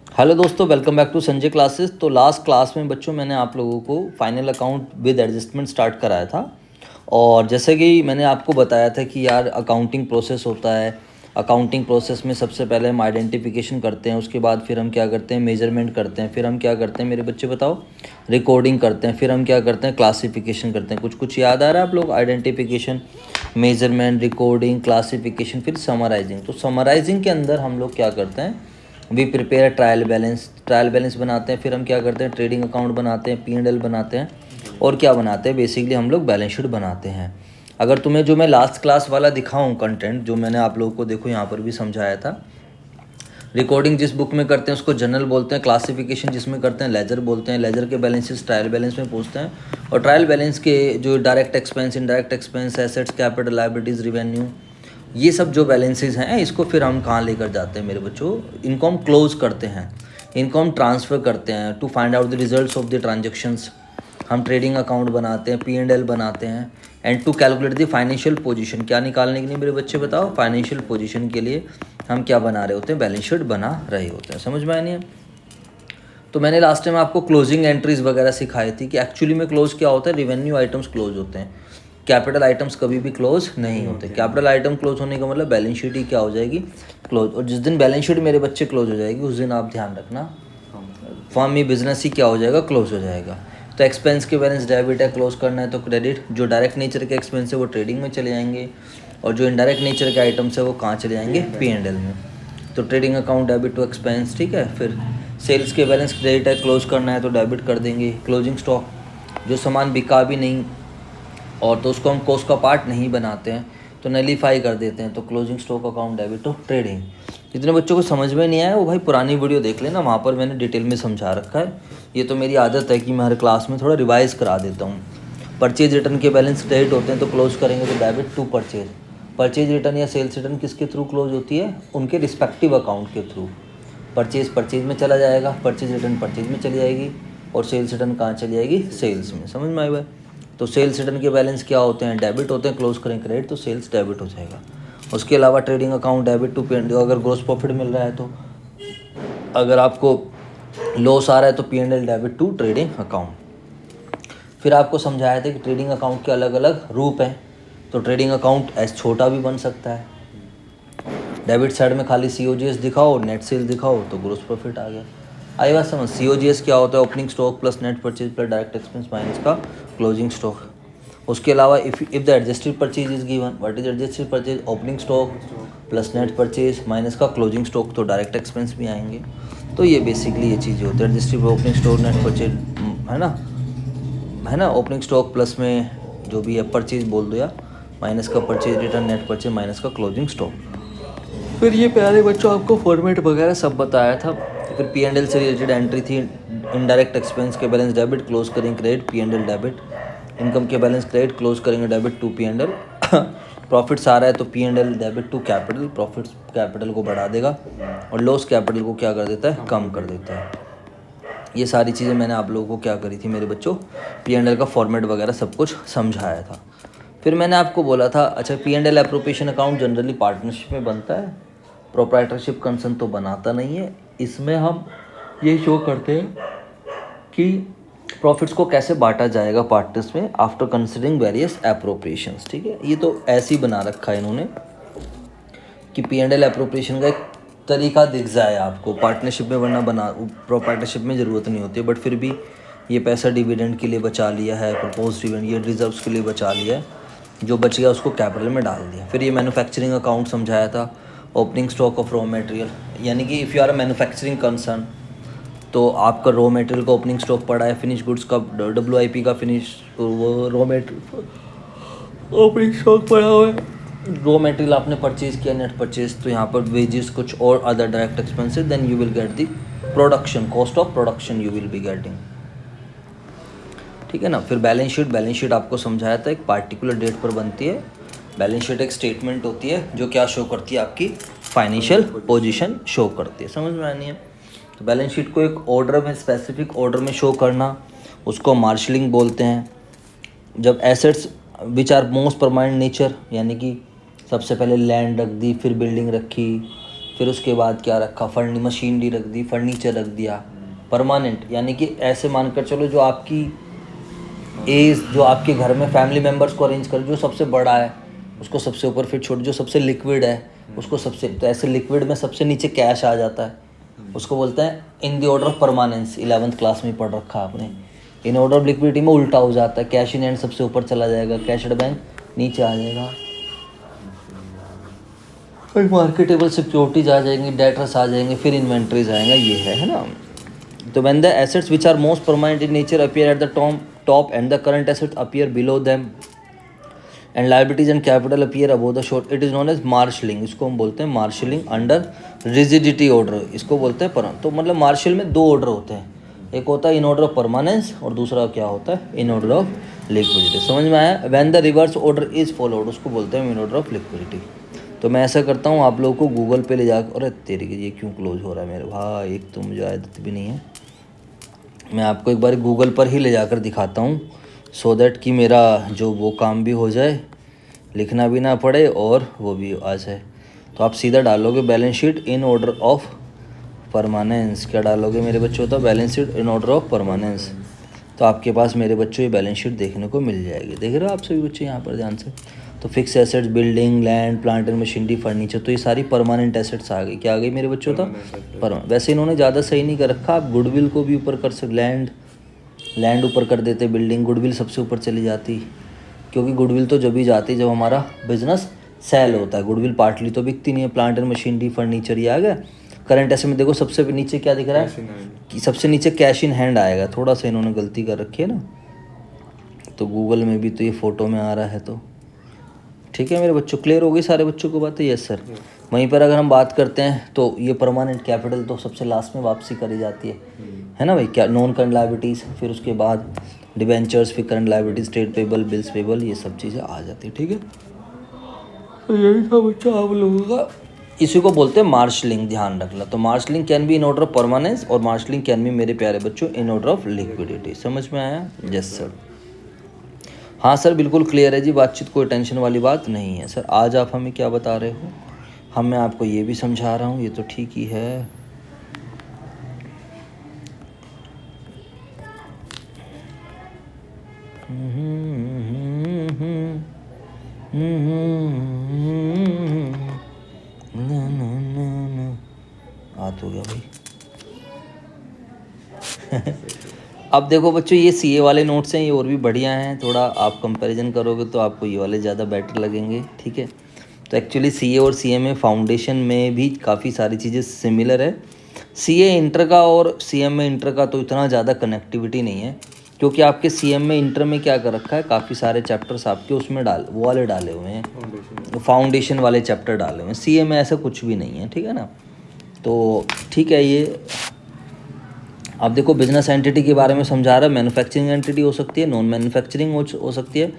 Hello दोस्तों, welcome back to Sanjay classes. तो last class में बच्चों मैंने आप लोगों को final account with adjustment start कराया था। और जैसे कि मैंने आपको बताया था कि यार अकाउंटिंग प्रोसेस होता है। अकाउंटिंग प्रोसेस में सबसे पहले हम आइडेंटिफिकेशन करते हैं, उसके बाद फिर हम क्या करते हैं, मेजरमेंट करते हैं, फिर हम क्या करते हैं मेरे बच्चे बताओ, रिकॉर्डिंग करते हैं, फिर हम क्या करते हैं, क्लासिफिकेशन करते हैं। कुछ कुछ याद आ रहा है आप लोग? आइडेंटिफिकेशन, मेजरमेंट, रिकॉर्डिंग, क्लासिफिकेशन, फिर समराइजिंग। तो समराइजिंग के अंदर हम लोग क्या करते हैं, वी प्रिपेयर ट्रायल बैलेंस बनाते हैं। फिर हम क्या करते हैं, ट्रेडिंग अकाउंट बनाते हैं, P&L बनाते हैं, और क्या बनाते हैं, बेसिकली हम लोग बैलेंस शीट बनाते हैं। अगर तुम्हें जो मैं लास्ट क्लास वाला दिखाऊं कंटेंट, जो मैंने आप लोगों को देखो यहाँ पर भी समझाया था, रिकॉर्डिंग जिस बुक में करते हैं उसको जर्नल बोलते हैं, क्लासिफिकेशन जिसमें करते हैं लेजर बोलते हैं, लेजर के बैलेंसेस ट्रायल बैलेंस में पूछते हैं, और ट्रायल बैलेंस के जो direct expense, indirect expense, assets, capital, liabilities, revenue, ये सब जो बैलेंसेस हैं इसको फिर हम कहाँ लेकर जाते हैं मेरे बच्चों, इनको हम क्लोज करते हैं, इनको हम ट्रांसफ़र करते हैं to find out the results of the transactions. हम ट्रेडिंग अकाउंट बनाते हैं, P&L बनाते हैं, and to calculate the financial position. क्या निकालने के लिए मेरे बच्चे बताओ, फाइनेंशियल पोजीशन के लिए हम क्या बना रहे होते हैं, बैलेंस शीट बना रहे होते हैं। समझ में आया नहीं है? तो मैंने लास्ट टाइम आपको क्लोजिंग एंट्रीज वगैरह सिखाई थी कि एक्चुअली में क्लोज क्या होता है, रिवेन्यू आइटम्स क्लोज होते हैं, कैपिटल आइटम्स कभी भी क्लोज नहीं होते। कैपिटल आइटम क्लोज होने का मतलब बैलेंस शीट ही क्या हो जाएगी, क्लोज। और जिस दिन बैलेंस शीट मेरे बच्चे क्लोज हो जाएगी उस दिन आप ध्यान रखना फर्म में बिजनेस ही क्या हो जाएगा, क्लोज हो जाएगा। तो एक्सपेंस के बैलेंस डेबिट है, क्लोज करना है तो क्रेडिट। जो डायरेक्ट नेचर के एक्सपेंस है वो ट्रेडिंग में चले जाएंगे, और जो इनडायरेक्ट नेचर के आइटम्स है वो कहाँ चले जाएंगे, P&L में। तो trading account debit to expense, ठीक है। फिर सेल्स के बैलेंस क्रेडिट है, क्लोज करना है तो डेबिट कर देंगे। क्लोजिंग स्टॉक, जो सामान बिका भी नहीं और तो उसको हम कॉस्ट का पार्ट नहीं बनाते हैं तो नलीफाई कर देते हैं, तो closing stock account debit to trading. जितने बच्चों को समझ में नहीं आया वो भाई पुरानी वीडियो देख लेना, वहाँ पर मैंने डिटेल में समझा रखा है। ये तो मेरी आदत है कि मैं हर क्लास में थोड़ा रिवाइज करा देता हूँ। परचेज रिटर्न के बैलेंस क्रेडिट होते हैं तो क्लोज करेंगे तो debit to purchase. Purchase return या सेल्स रिटर्न किसके थ्रू क्लोज होती है, उनके रिस्पेक्टिव अकाउंट के थ्रू। परचेज में चला जाएगा, परचेज रिटर्न परचेज में चली जाएगी, और सेल्स रिटर्न कहाँ चली जाएगी, सेल्स में। समझ में आया भाई? तो सेल्स रिटर्न के बैलेंस क्या होते हैं, डेबिट होते हैं, क्लोज करें क्रेडिट तो सेल्स डेबिट हो जाएगा। उसके अलावा trading account debit to P&L, अगर ग्रोस प्रॉफिट मिल रहा है तो, अगर आपको लॉस आ रहा है तो P&L debit to trading account. फिर आपको समझाया था कि ट्रेडिंग अकाउंट के अलग अलग रूप हैं। तो ट्रेडिंग अकाउंट एस छोटा भी बन सकता है, डेबिट साइड में खाली COGS दिखाओ, नेट सेल दिखाओ तो ग्रोस प्रॉफिट आ गया। आई बात समझ? COGS क्या होता है, opening stock plus net purchase plus direct expense minus का क्लोजिंग स्टॉक। उसके अलावा if the adjusted purchase is given, what is adjusted purchase, opening stock plus net purchase minus का क्लोजिंग स्टॉक, तो डायरेक्ट एक्सपेंस भी आएंगे। तो ये basically ये चीज़ें होती है, adjusted opening stock net purchase, है ना, ओपनिंग स्टॉक प्लस में जो भी है परचेज बोल दो, या माइनस का purchase return, net purchase minus का क्लोजिंग स्टॉक। फिर ये प्यारे बच्चों आपको फॉर्मेट वगैरह सब बताया था। फिर P&L से रिलेटेड एंट्री थी, इनडायरेक्ट एक्सपेंस के बैलेंस डेबिट, क्लोज करेंगे क्रेडिट, P&L डेबिट। इनकम के बैलेंस क्रेडिट, क्लोज करेंगे डेबिट टू P&L। प्रॉफिट्स आ रहा है तो P&L debit to capital, profits capital को बढ़ा देगा और लॉस कैपिटल को क्या कर देता है, कम कर देता है। ये सारी चीज़ें मैंने आप लोगों को क्या करी थी मेरे बच्चों, P&L का फॉर्मेट वगैरह सब कुछ समझाया था। फिर मैंने आपको बोला था, अच्छा P&L appropriation account generally partnership में बनता है, प्रोप्राइटरशिप कंसर्न तो बनाता नहीं है। इसमें हम ये शो करते हैं कि प्रॉफिट्स को कैसे बांटा जाएगा पार्टनर्स में आफ्टर कंसिडरिंग वेरियस एप्रोप्रिएशंस, ठीक है। ये तो ऐसे ही बना रखा है इन्होंने कि P&L एप्रोप्रिएशन का एक तरीका दिख जाए आपको पार्टनरशिप में, वरना प्रोप्राइटरशिप में ज़रूरत नहीं होती है। बट फिर भी ये पैसा डिविडेंड के लिए बचा लिया है, प्रपोज डिविडेंड, ये रिजर्व्स के लिए बचा लिया है, जो बच गया उसको कैपिटल में डाल दिया। फिर ये मैन्युफैक्चरिंग अकाउंट समझाया था, opening stock of raw material, यानी कि if you are a manufacturing concern तो आपका रॉ मटेरियल का ओपनिंग स्टॉक पड़ा है, फिनिश गुड्स का WIP का फिनिश, वो रॉ मटेरियल ओपनिंग स्टॉक पड़ा हुआ है, रॉ मटेरियल आपने परचेज किया, नेट परचेज, तो यहाँ पर वेजेस कुछ और other direct expenses, then you will get the production, cost of production you will be getting, ठीक है ना। फिर बैलेंस शीट आपको समझाया था, एक पार्टिकुलर डेट पर बनती है। बैलेंस शीट एक स्टेटमेंट होती है जो क्या शो करती है, आपकी फाइनेंशियल पोजीशन शो करती है। समझ में आनी है? तो बैलेंस शीट को एक ऑर्डर में, स्पेसिफिक ऑर्डर में शो करना, उसको मार्शलिंग बोलते हैं। जब assets which are most permanent nature, यानी कि सबसे पहले लैंड रख दी, फिर बिल्डिंग रखी, फिर उसके बाद क्या रखा, मशीनरी रख दी, फर्नीचर रख दिया। परमानेंट यानी कि ऐसे मानकर चलो जो आपकी एज, जो आपके घर में फैमिली मेम्बर्स को अरेंज कर, जो सबसे बड़ा है उसको सबसे ऊपर, फिर छोटे जो सबसे लिक्विड है उसको सबसे, तो ऐसे लिक्विड में सबसे नीचे कैश आ जाता है, उसको बोलते हैं in the order of permanence. 11th class में पढ़ रखा आपने। इन ऑर्डर ऑफ लिक्विडिटी में उल्टा हो जाता है, कैश इन हैंड सबसे ऊपर चला जाएगा, कैश एट बैंक नीचे आ जाएगा, फिर मार्केटेबल सिक्योरिटीज आ जाएंगी, डेटर्स आ जाएंगे, फिर इन्वेंट्रीज आएगा, ये है ना। तो when the assets which are most permanent in nature appear at the top and the current assets appear below them and liabilities and capital appear above the short, it is known as marshalling। इसको हम बोलते हैं marshalling under rigidity order, इसको बोलते हैं पर। तो मतलब मार्शल में दो ऑर्डर होते हैं, एक होता है इन ऑर्डर ऑफ परमानेंस और दूसरा क्या होता है, इन ऑर्डर ऑफ लिक्विडिटी। समझ में आया? When the reverse order is followed उसको बोलते हैं इन ऑर्डर ऑफ लिक्विडिटी। तो मैं ऐसा करता हूँ, आप लोगों को गूगल पे ले जाकर, अरे तेरे के ये क्यों क्लोज हो रहा है मेरे भाई, एक तो मुझे आदत भी नहीं है। मैं आपको एक बार गूगल पर ही ले जाकर दिखाता हूँ, सो दैट कि मेरा जो वो काम भी हो जाए, लिखना भी ना पड़े और वो भी आ जाए। तो आप सीधा डालोगे balance sheet in order of permanence. क्या डालोगे मेरे बच्चों? तो balance sheet in order of permanence. तो आपके पास मेरे बच्चों ये बैलेंस शीट देखने को मिल जाएगी। देख रहे हो आप सभी बच्चे यहाँ पर ध्यान से? तो fix assets, building, land, plant and machinery, furniture, तो ये सारी परमानेंट एसेट्स आ गई। क्या आ गई मेरे बच्चों? तो वैसे इन्होंने ज़्यादा सही नहीं कर रखा, आप गुडविल को भी ऊपर कर सकते, लैंड ऊपर कर देते, बिल्डिंग, गुडविल सबसे ऊपर चली जाती, क्योंकि गुडविल तो जब भी जाती जब हमारा बिजनेस सेल होता है, गुडविल पार्टली तो बिकती नहीं है। प्लांट एंड मशीनरी, फर्नीचर, ये आ गया। करंट एसेट में देखो सबसे नीचे क्या दिख रहा है कि सबसे नीचे कैश इन हैंड आएगा, थोड़ा सा इन्होंने गलती कर रखी है ना, तो गूगल में भी तो ये फ़ोटो में आ रहा है। तो ठीक है मेरे बच्चों, क्लियर हो गई सारे बच्चों को बात है? Yes sir. वहीं पर अगर हम बात करते हैं तो ये परमानेंट कैपिटल तो सबसे लास्ट में वापसी करी जाती है ना भाई? क्या नॉन करंट लायबिलिटीज़, फिर उसके बाद डिबेंचर्स, फिर current liabilities, trade payable, bills payable, ये सब चीज़ें आ जाती है। ठीक है, तो यही था बच्चा आप लोगों का। इसी को बोलते हैं मार्शलिंग, ध्यान रखना। तो marshalling can be in order of permanence और मार्शलिंग कैन बी मेरे प्यारे बच्चों इन ऑर्डर ऑफ लिक्विडिटी। समझ में आया? Yes sir. हाँ सर बिल्कुल क्लियर है जी, बातचीत कोई टेंशन वाली बात नहीं है सर। आज आप हमें क्या बता रहे हो? मैं आपको ये भी समझा रहा हूँ, ये तो ठीक ही है। हाथ हो गया भाई। अब देखो बच्चों, ये सीए वाले नोट्स हैं, ये और भी बढ़िया हैं। थोड़ा आप कंपैरिजन करोगे तो आपको ये वाले ज़्यादा बेटर लगेंगे। ठीक है, तो एक्चुअली सीए और सीए में फाउंडेशन में भी काफ़ी सारी चीज़ें सिमिलर है। सीए इंटर का और सीएम में इंटर का तो इतना ज़्यादा कनेक्टिविटी नहीं है, क्योंकि आपके सीएम में इंटर में क्या कर रखा है, काफ़ी सारे चैप्टर्स आपके उसमें वो वाले डाले हुए हैं, फाउंडेशन वाले चैप्टर डाले हुए हैं। सीए में ऐसा कुछ भी नहीं है, ठीक है ना। तो ठीक है, ये अब देखो बिजनेस एंटिटी के बारे में समझा रहा है। मैन्युफैक्चरिंग एंटिटी हो सकती है, नॉन मैन्युफैक्चरिंग हो सकती है।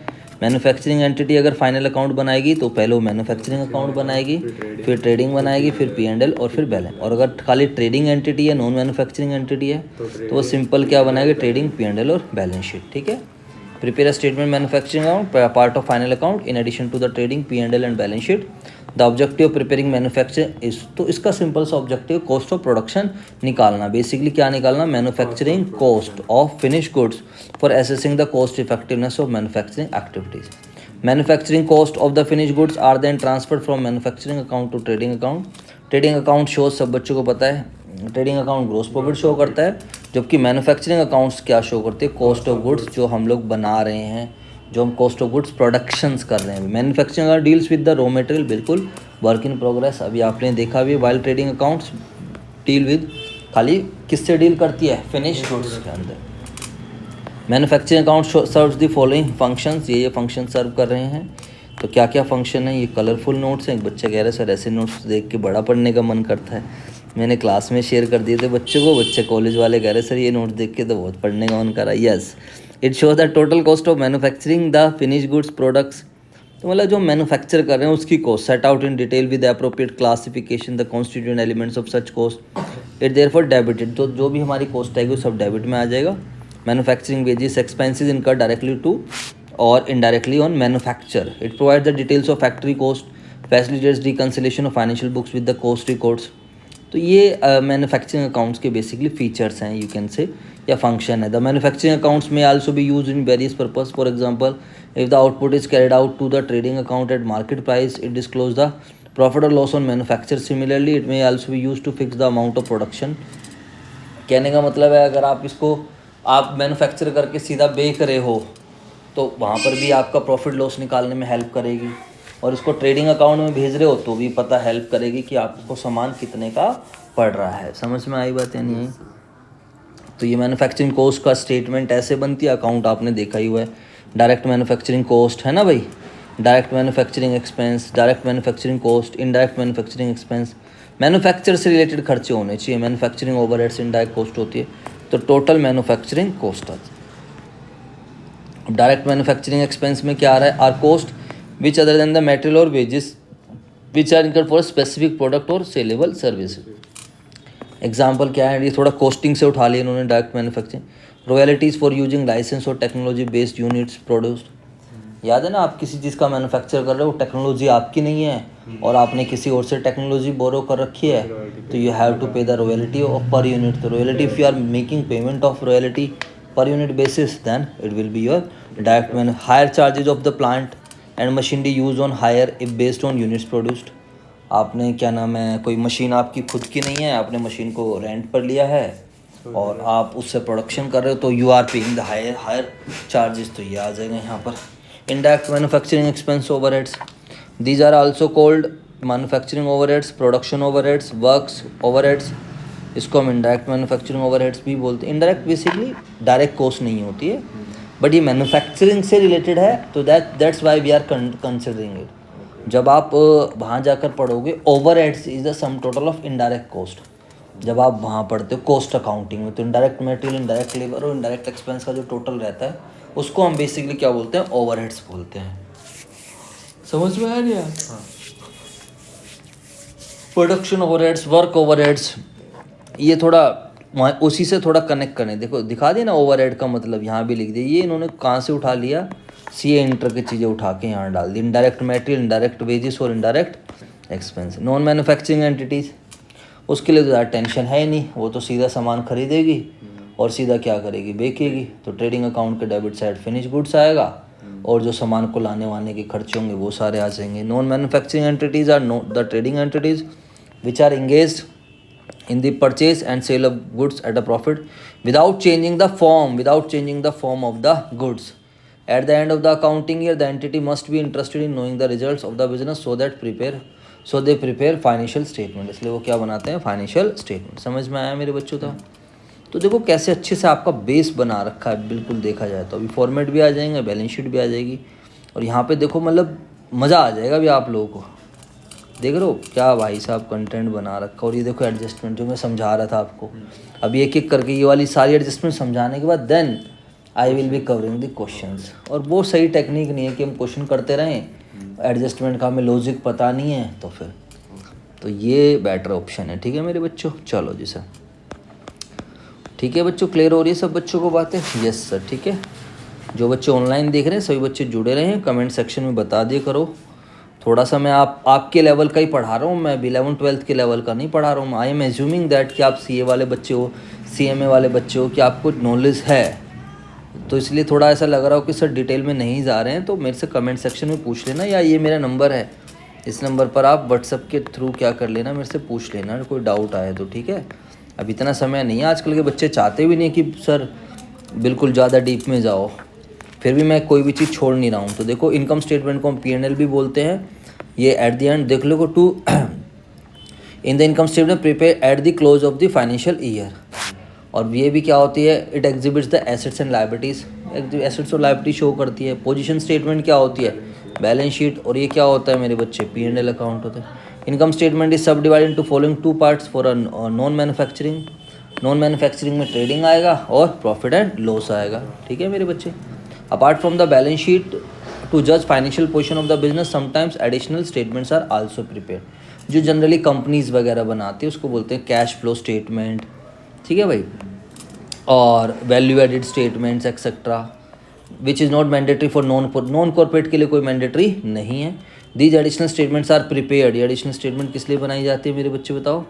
मैन्युफैक्चरिंग एंटिटी अगर फाइनल अकाउंट बनाएगी तो पहले वो मैन्युफैक्चरिंग अकाउंट बनाएगी, फिर ट्रेडिंग बनाएगी, फिर P&L और फिर बैलेंस। और अगर खाली ट्रेडिंग एंटिटी है, नॉन मैन्युफैक्चरिंग एंटिटी है, तो वो सिंपल क्या बनाएगी, ट्रेडिंग, P&L और बैलेंस शीट। ठीक है, prepare a statement manufacturing account part of final account in addition to the trading, P&L and balance sheet. The objective of preparing manufacturing is, तो इसका सिंपल सा ऑब्जेक्टिव कॉस्ट ऑफ प्रोडक्शन निकालना। Basically क्या निकालना, manufacturing cost of finish goods for assessing the cost effectiveness of manufacturing activities. Manufacturing cost of the finish goods are then transferred from manufacturing account to trading account. Trading account shows, सब बच्चों को पता है, trading account gross profit show करता है, जबकि manufacturing accounts क्या show करते हैं, कॉस्ट ऑफ गुड्स जो हम लोग बना रहे हैं, जो हम कॉस्ट ऑफ गुड्स प्रोडक्शंस कर रहे हैं। Manufacturing account deals with the raw material, बिल्कुल वर्क इन प्रोग्रेस, अभी आपने देखा भी। While trading accounts deal with, खाली किससे डील करती है, फिनिश गुड्स के अंदर। Manufacturing account serves the following functions, ये फंक्शन सर्व कर रहे हैं। तो क्या क्या फंक्शन है, ये कलरफुल नोट्स हैं। एक बच्चे कह रहे सर ऐसे नोट्स देख के बड़ा पढ़ने का मन करता है। मैंने क्लास में शेयर कर दिए थे बच्चों को, बच्चे कॉलेज वाले कह रहे सर ये नोट्स देख के तो बहुत पढ़ने का मन करा। Yes, it shows the total cost of manufacturing the finish goods products. तो मतलब जो मैन्युफैक्चर कर रहे हैं उसकी cost set out in detail with appropriate classification the constituent elements of such cost. It therefore debited, तो जो भी हमारी कॉस्ट आएगी वो सब डेबिट में आ जाएगा। Manufacturing wages expenses incurred directly to और indirectly on manufacture. It provides the details of factory cost, facilitates reconciliation of financial books with the cost records, तो ये मैन्युफैक्चरिंग अकाउंट्स के बेसिकली फीचर्स हैं, यू कैन से, या function है। The manufacturing accounts में also be use in various purpose. For example, if the output is carried out to the trading account at market price, it disclose the profit और loss on manufacture. Similarly it may also be use to fix the amount of production. कहने का मतलब है, अगर आप इसको आप manufacture करके सीधा बेच रहे हो तो वहाँ पर भी आपका प्रॉफिट लॉस निकालने में हेल्प करेगी, और इसको ट्रेडिंग अकाउंट में भेज रहे हो तो भी पता हेल्प करेगी कि आपको सामान कितने का पड़ रहा है। समझ में आई बात है नहीं? तो ये मैन्युफैक्चरिंग कॉस्ट का स्टेटमेंट ऐसे बनती है। अकाउंट आपने देखा ही हुआ है, डायरेक्ट मैन्युफैक्चरिंग कॉस्ट है ना भाई, direct manufacturing expense, direct manufacturing cost, indirect manufacturing expense. Manufacture से रिलेटेड खर्चे होने चाहिए, मैन्युफैक्चरिंग ओवरहेड्स इनडायरेक्ट कॉस्ट होती है, तो टोटल मैन्युफैक्चरिंग कॉस्ट आती है। डायरेक्ट मैन्युफैक्चरिंग एक्सपेंस में क्या आ रहा है? Are cost which other than the material और wages which are incurred for specific product और सेलेबल सर्विस। एग्जाम्पल क्या है? ये थोड़ा कॉस्टिंग से उठा लिया इन्होंने direct manufacturing. Royalties for using licence और टेक्नोलॉजी बेस्ड यूनिट्स प्रोड्यूस्ड। याद है ना, आप किसी चीज़ का मैन्युफैक्चर कर रहे हो, टेक्नोलॉजी आपकी नहीं है और आपने किसी और से टेक्नोलॉजी बोरो कर रखी है, तो you have to pay the royalty of per unit. तो royalty, if you are making payment of royalty per unit basis, then it will be your direct man. Hire charges of the plant and machinery use on hire if based on units produced. आपने क्या नाम है, कोई machine आपकी खुद की नहीं है, आपने मशीन को रेंट पर लिया है और आप उससे प्रोडक्शन कर रहे हो, तो you are paying the higher charges. तो ये आ जाएगा यहाँ पर। Indirect manufacturing expense overheads, these are also called manufacturing overheads, production overheads, works overheads. इसको हम इनडायरेक्ट मैन्युफैक्चरिंग ओवरहेड्स भी बोलते हैं। इनडायरेक्ट बेसिकली डायरेक्ट कॉस्ट नहीं होती है, बट ये मैन्युफैक्चरिंग से रिलेटेड है, तो that's why we are considering it. जब आप वहाँ जाकर पढ़ोगे, overheads is the sum total of indirect cost. जब आप वहाँ पढ़ते हो कॉस्ट अकाउंटिंग में, तो इनडायरेक्ट मटेरियल, इनडायरेक्ट लेबर और इनडायरेक्ट एक्सपेंस का जो टोटल रहता है, उसको हम बेसिकली क्या बोलते हैं? ओवरहेड्स बोलते हैं। समझ में आ रहा है? प्रोडक्शन ओवरहेड्स, वर्क ओवरहेड्स, ये थोड़ा उसी से थोड़ा कनेक्ट करें। देखो दिखा दिया ना, ओवरहेड का मतलब यहाँ भी लिख दिया। ये इन्होंने कहाँ से उठा लिया? सीए इंटर की चीज़ें उठा के यहाँ डाल दी। इनडायरेक्ट मटेरियल, इनडायरेक्ट वेजेस और indirect expense. Non manufacturing entities, उसके लिए तो ज़्यादा टेंशन है ही नहीं, वो तो सीधा सामान खरीदेगी और सीधा क्या करेगी? बेचेगी। तो ट्रेडिंग अकाउंट के डेबिट साइड फिनिश गुड्स आएगा और जो सामान को लाने वाने के खर्चे होंगे वो सारे आ जाएंगे। Non manufacturing entities are the trading entities which are engaged in the purchase and sale of goods at a profit without changing the form of the goods. At the end of the accounting year, the entity must be interested in knowing the results of the business so they prepare financial statement. इसलिए वो क्या बनाते हैं? Financial statement. समझ में आया मेरे बच्चों? तो देखो कैसे अच्छे से आपका बेस बना रखा है, बिल्कुल देखा जाए तो। अभी फॉर्मेट भी आ जाएंगे, बैलेंस शीट भी आ जाएगी, और यहाँ पे देखो मतलब मज़ा आ जाएगा अभी आप लोगों को। देख रहे हो क्या भाई साहब कंटेंट बना रखा। और ये देखो एडजस्टमेंट जो मैं समझा रहा था आपको, अभी एक एक करके ये वाली सारी एडजस्टमेंट समझाने के बाद then I will be covering the questions. और वो सही टेक्निक नहीं है कि हम क्वेश्चन करते रहें, एडजस्टमेंट का हमें लॉजिक पता नहीं है, तो फिर तो ये बेटर ऑप्शन है। ठीक है मेरे बच्चों? चलो जी सर, ठीक है बच्चों, क्लियर हो रही है सब बच्चों को बातें? यस सर, ठीक है। जो बच्चे ऑनलाइन देख रहे हैं सभी बच्चे जुड़े रहें, कमेंट सेक्शन में बता दिए करो। थोड़ा सा मैं आपके लेवल का ही पढ़ा रहा हूँ, मैं अभी 11th-12th के लेवल का नहीं पढ़ा रहा हूँ। आई एम एज्यूमिंग दैट कि आप सीए वाले बच्चे हो, सीएमए वाले बच्चे हो, कि आपको नॉलेज है, तो इसलिए थोड़ा ऐसा लग रहा हो कि सर डिटेल में नहीं जा रहे हैं, तो मेरे से कमेंट सेक्शन में पूछ लेना, या ये मेरा नंबर है, इस नंबर पर आप व्हाट्सएप के थ्रू क्या कर लेना, मेरे से पूछ लेना कोई डाउट आए तो। ठीक है, अब इतना समय नहीं है, आजकल के बच्चे चाहते भी नहीं कि सर बिल्कुल ज़्यादा डीप में जाओ, फिर भी मैं कोई भी चीज़ छोड़ नहीं रहा हूँ। तो देखो इनकम स्टेटमेंट को हम P&L भी बोलते हैं। ये एट द एंड देख लो to in the income statement prepare at the close of the financial year. और ये भी क्या होती है? It exhibits the assets and liabilities, assets और लायबिलिटी शो करती है। पोजीशन स्टेटमेंट क्या होती है? Balance sheet. और ये क्या होता है मेरे बच्चे? P&L अकाउंट होता है। इनकम स्टेटमेंट इज सब divided into following 2 parts for a non manufacturing. Non manufacturing में ट्रेडिंग आएगा और प्रॉफिट एंड लॉस आएगा। ठीक है मेरे बच्चे? Apart from the balance sheet to जज financial position of the business, sometimes additional statements are also prepared. जो जनरली कंपनीज वगैरह बनाती है उसको बोलते हैं कैश फ्लो स्टेटमेंट। ठीक है भाई? और value added statements etcetera, which is not mandatory for non corporate के लिए कोई मैंडेटरी नहीं है। These additional statements are prepared. ये एडिशनल स्टेटमेंट किस लिए बनाई जाती है मेरे बच्चे बताओ?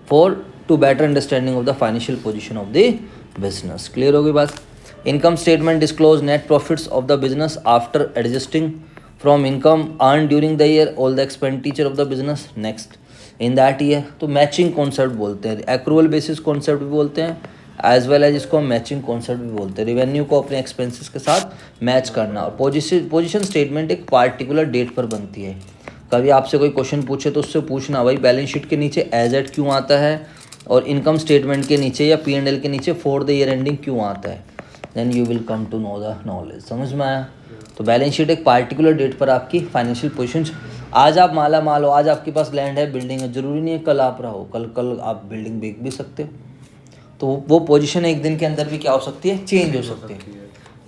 For to better understanding of the financial position of the business. Clear होगी बात। Income statement disclose net profits of the business after adjusting from income earn during the year all the expenditure of the business next in that year. तो matching concept बोलते हैं, accrual basis concept भी बोलते हैं, as well as इसको हम matching concept भी बोलते हैं। रिवेन्यू को अपने एक्सपेंसेस के साथ मैच करना। और पोजीशन स्टेटमेंट एक पार्टिकुलर डेट पर बनती है। कभी आपसे कोई क्वेश्चन पूछे तो उससे पूछना भाई बैलेंस शीट के नीचे एज एट क्यों आता है और इनकम स्टेटमेंट के नीचे या P&L के नीचे फॉर द ईयर एंडिंग क्यों आता है। Then you will come to know the knowledge. समझ में आया। तो बैलेंस शीट एक पार्टिकुलर डेट पर आपकी फाइनेंशियल पोजीशन। आज आप माला माल हो, आज आपके पास लैंड है, बिल्डिंग है, जरूरी नहीं है कल आप रहो, कल आप बिल्डिंग बेच भी सकते हो। तो वो पोजीशन एक दिन के अंदर भी क्या हो सकती है, चेंज हो सकती है।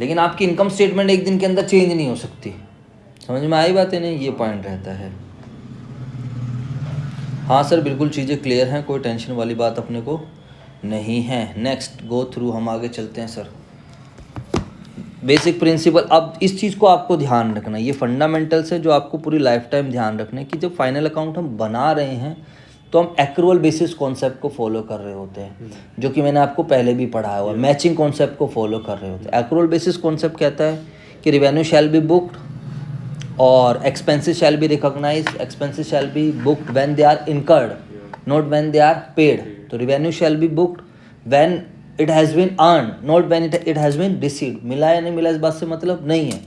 लेकिन आपकी इनकम स्टेटमेंट एक दिन के अंदर चेंज नहीं हो सकती। समझ में आई बात है नहीं, ये पॉइंट रहता है। हाँ सर बिल्कुल चीज़ें क्लियर हैं, कोई टेंशन वाली बात अपने को नहीं है। नेक्स्ट गो थ्रू, हम आगे चलते हैं सर। बेसिक प्रिंसिपल, अब इस चीज़ को आपको ध्यान रखना, ये फंडामेंटल्स है जो आपको पूरी लाइफ टाइम ध्यान रखना है कि जब फाइनल अकाउंट हम बना रहे हैं तो हम एक्रूअल बेसिस कॉन्सेप्ट को फॉलो कर रहे होते हैं, जो कि मैंने आपको पहले भी पढ़ाया हुआ। मैचिंग कॉन्सेप्ट को फॉलो कर रहे होते हैं। एक्रूअल बेसिस कॉन्सेप्ट कहता है कि रिवेन्यू शैल बी बुक्ड और expenses shall be recognise. Expenses shall be booked when they are incurred, not when they are paid. तो revenue shall be booked when it has been earn, not when it has been received. मिला या नहीं मिला इस बात से मतलब नहीं है।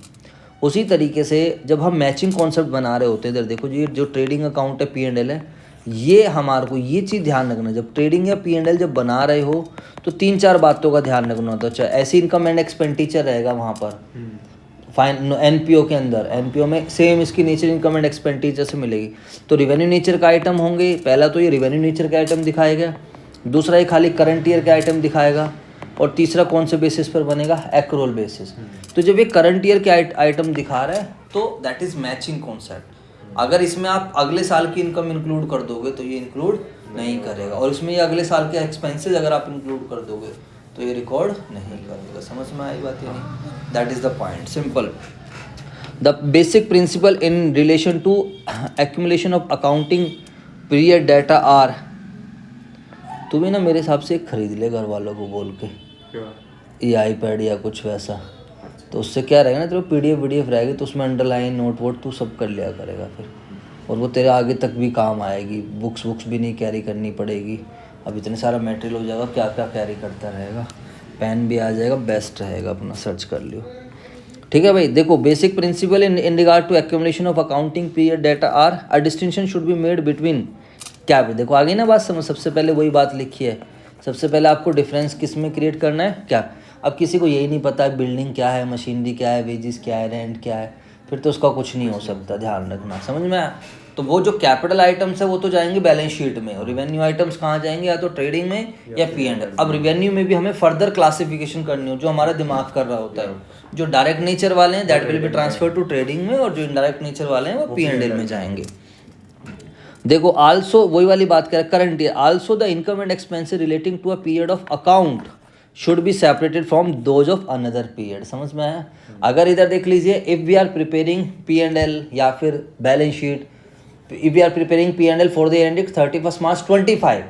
उसी तरीके से जब हम मैचिंग कॉन्सेप्ट बना रहे होते हैं, इधर देखो जी, जो ट्रेडिंग अकाउंट है P&L है, ये हमारे को ये चीज़ ध्यान रखना, जब ट्रेडिंग या P&L जब बना रहे हो तो 3-4 बातों का ध्यान रखना होता है। चाहे ऐसी इनकम एंड एक्सपेंडिचर रहेगा वहाँ पर फाइन NPO के अंदर, NPO में सेम इसकी नेचर इनकम एंड एक्सपेंडिचर से मिलेगी। तो रिवेन्यू नेचर का आइटम होंगे, पहला तो ये रिवेन्यू नेचर का आइटम दिखाएगा, दूसरा ये खाली करंट ईयर का आइटम दिखाएगा, और तीसरा कौन से बेसिस पर बनेगा, एक्रूअल बेसिस। तो जब ये करंट ईयर के आइटम दिखा रहा है तो दैट इज मैचिंग कॉन्सेप्ट। अगर इसमें आप अगले साल की इनकम इंक्लूड कर दोगे तो ये इंक्लूड नहीं करेगा, और इसमें ये अगले साल के एक्सपेंसेस अगर आप इंक्लूड कर दोगे तो ये रिकॉर्ड नहीं करेगा। समझ में आई बात या नहीं, that is the point, simple. The basic principle in relation to accumulation of accounting period data are. तू भी ना मेरे हिसाब से खरीद ले घर वालों को बोल के, ये iPad या कुछ वैसा, तो उससे क्या रहेगा ना, तेरे PDF रहेगी तो उसमें अंडरलाइन नोट वोट तू सब कर लिया करेगा फिर, और वो तेरे आगे तक भी काम आएगी। बुक्स भी नहीं कैरी करनी पड़ेगी। अब इतने सारा मटेरियल हो जाएगा, क्या क्या कैरी करता रहेगा, पेन भी आ जाएगा, बेस्ट रहेगा, अपना सर्च कर लियो। ठीक है भाई। देखो basic principle in regard to accumulation of accounting period data are a distinction should be made between, क्या भी देखो आगे ना बात समझ, सबसे पहले वही बात लिखी है। सबसे पहले आपको डिफरेंस किस में क्रिएट करना है, क्या। अब किसी को यही नहीं पता है बिल्डिंग क्या है, मशीनरी क्या है, वेजेस क्या है, रेंट क्या है, फिर तो उसका कुछ नहीं हो सकता, ध्यान रखना। समझ में आया। तो वो जो कैपिटल आइटम्स है वो तो जाएंगे बैलेंस शीट में, और रिवेन्यू आइटम्स कहाँ जाएंगे, या तो ट्रेडिंग में या P&L। अब रिवेन्यू में भी हमें फर्दर क्लासिफिकेशन करनी हो, जो हमारा दिमाग कर रहा होता है। जो डायरेक्ट नेचर वाले हैं that will be transfer to trading में, और जो इनडायरेक्ट नेचर वाले हैं वो P&L में जाएंगे। देखो आल्सो वही वाली बात करें, current year also the income and expenses relating to a period of account should be separated from those of another period. समझ में आया। अगर इधर देख लीजिए, if we are preparing P&L या फिर balance sheet, if we are preparing P&L for the end 31 March 25,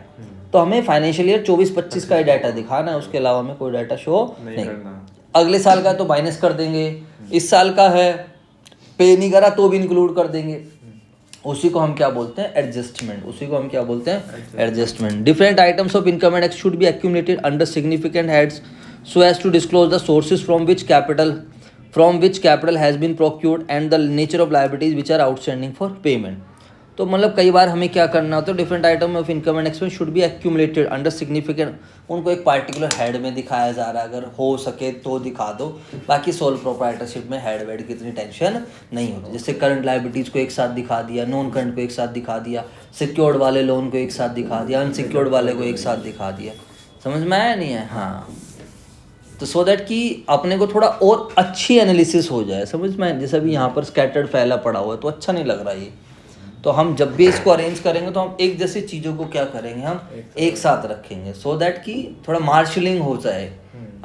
तो हमें फाइनेंशियल ईयर 24-25 का ही डाटा दिखाना है, उसके अलावा हमें कोई डाटा शो नहीं। अगले साल का तो माइनस कर देंगे, इस साल का है पे नहीं करा तो भी इंक्लूड कर देंगे। उसी को हम क्या बोलते हैं, एडजस्टमेंट। उसी को हम क्या बोलते हैं, adjustment. Different items of income and expense should be accumulated under significant heads so as to disclose the sources from which capital has been procured and the nature of liabilities which are outstanding for payment. तो मतलब कई बार हमें क्या करना होता है, different item of income and expense should be accumulated under significant, उनको एक पार्टिकुलर हेड में दिखाया जा रहा है, अगर हो सके तो दिखा दो। बाकी सोल प्रोप्राइटरशिप में हेड वेड की इतनी टेंशन नहीं होती। जैसे करंट लायबिलिटीज़ को एक साथ दिखा दिया, नॉन करंट को एक साथ दिखा दिया, सिक्योर्ड वाले लोन को एक साथ दिखा दिया, अनसिक्योर्ड वाले को एक साथ दिखा दिया। समझ में आया नहीं है। हाँ, तो सो दैट कि अपने को थोड़ा और अच्छी एनालिसिस हो जाए। समझ में, जैसे अभी यहाँ पर स्कैटर्ड फैला पड़ा हुआ है तो अच्छा नहीं लग रहा ये। तो हम जब भी इसको अरेंज करेंगे तो हम एक जैसी चीज़ों को क्या करेंगे, हम एक साथ रखेंगे, सो दैट कि थोड़ा मार्शलिंग हो जाए।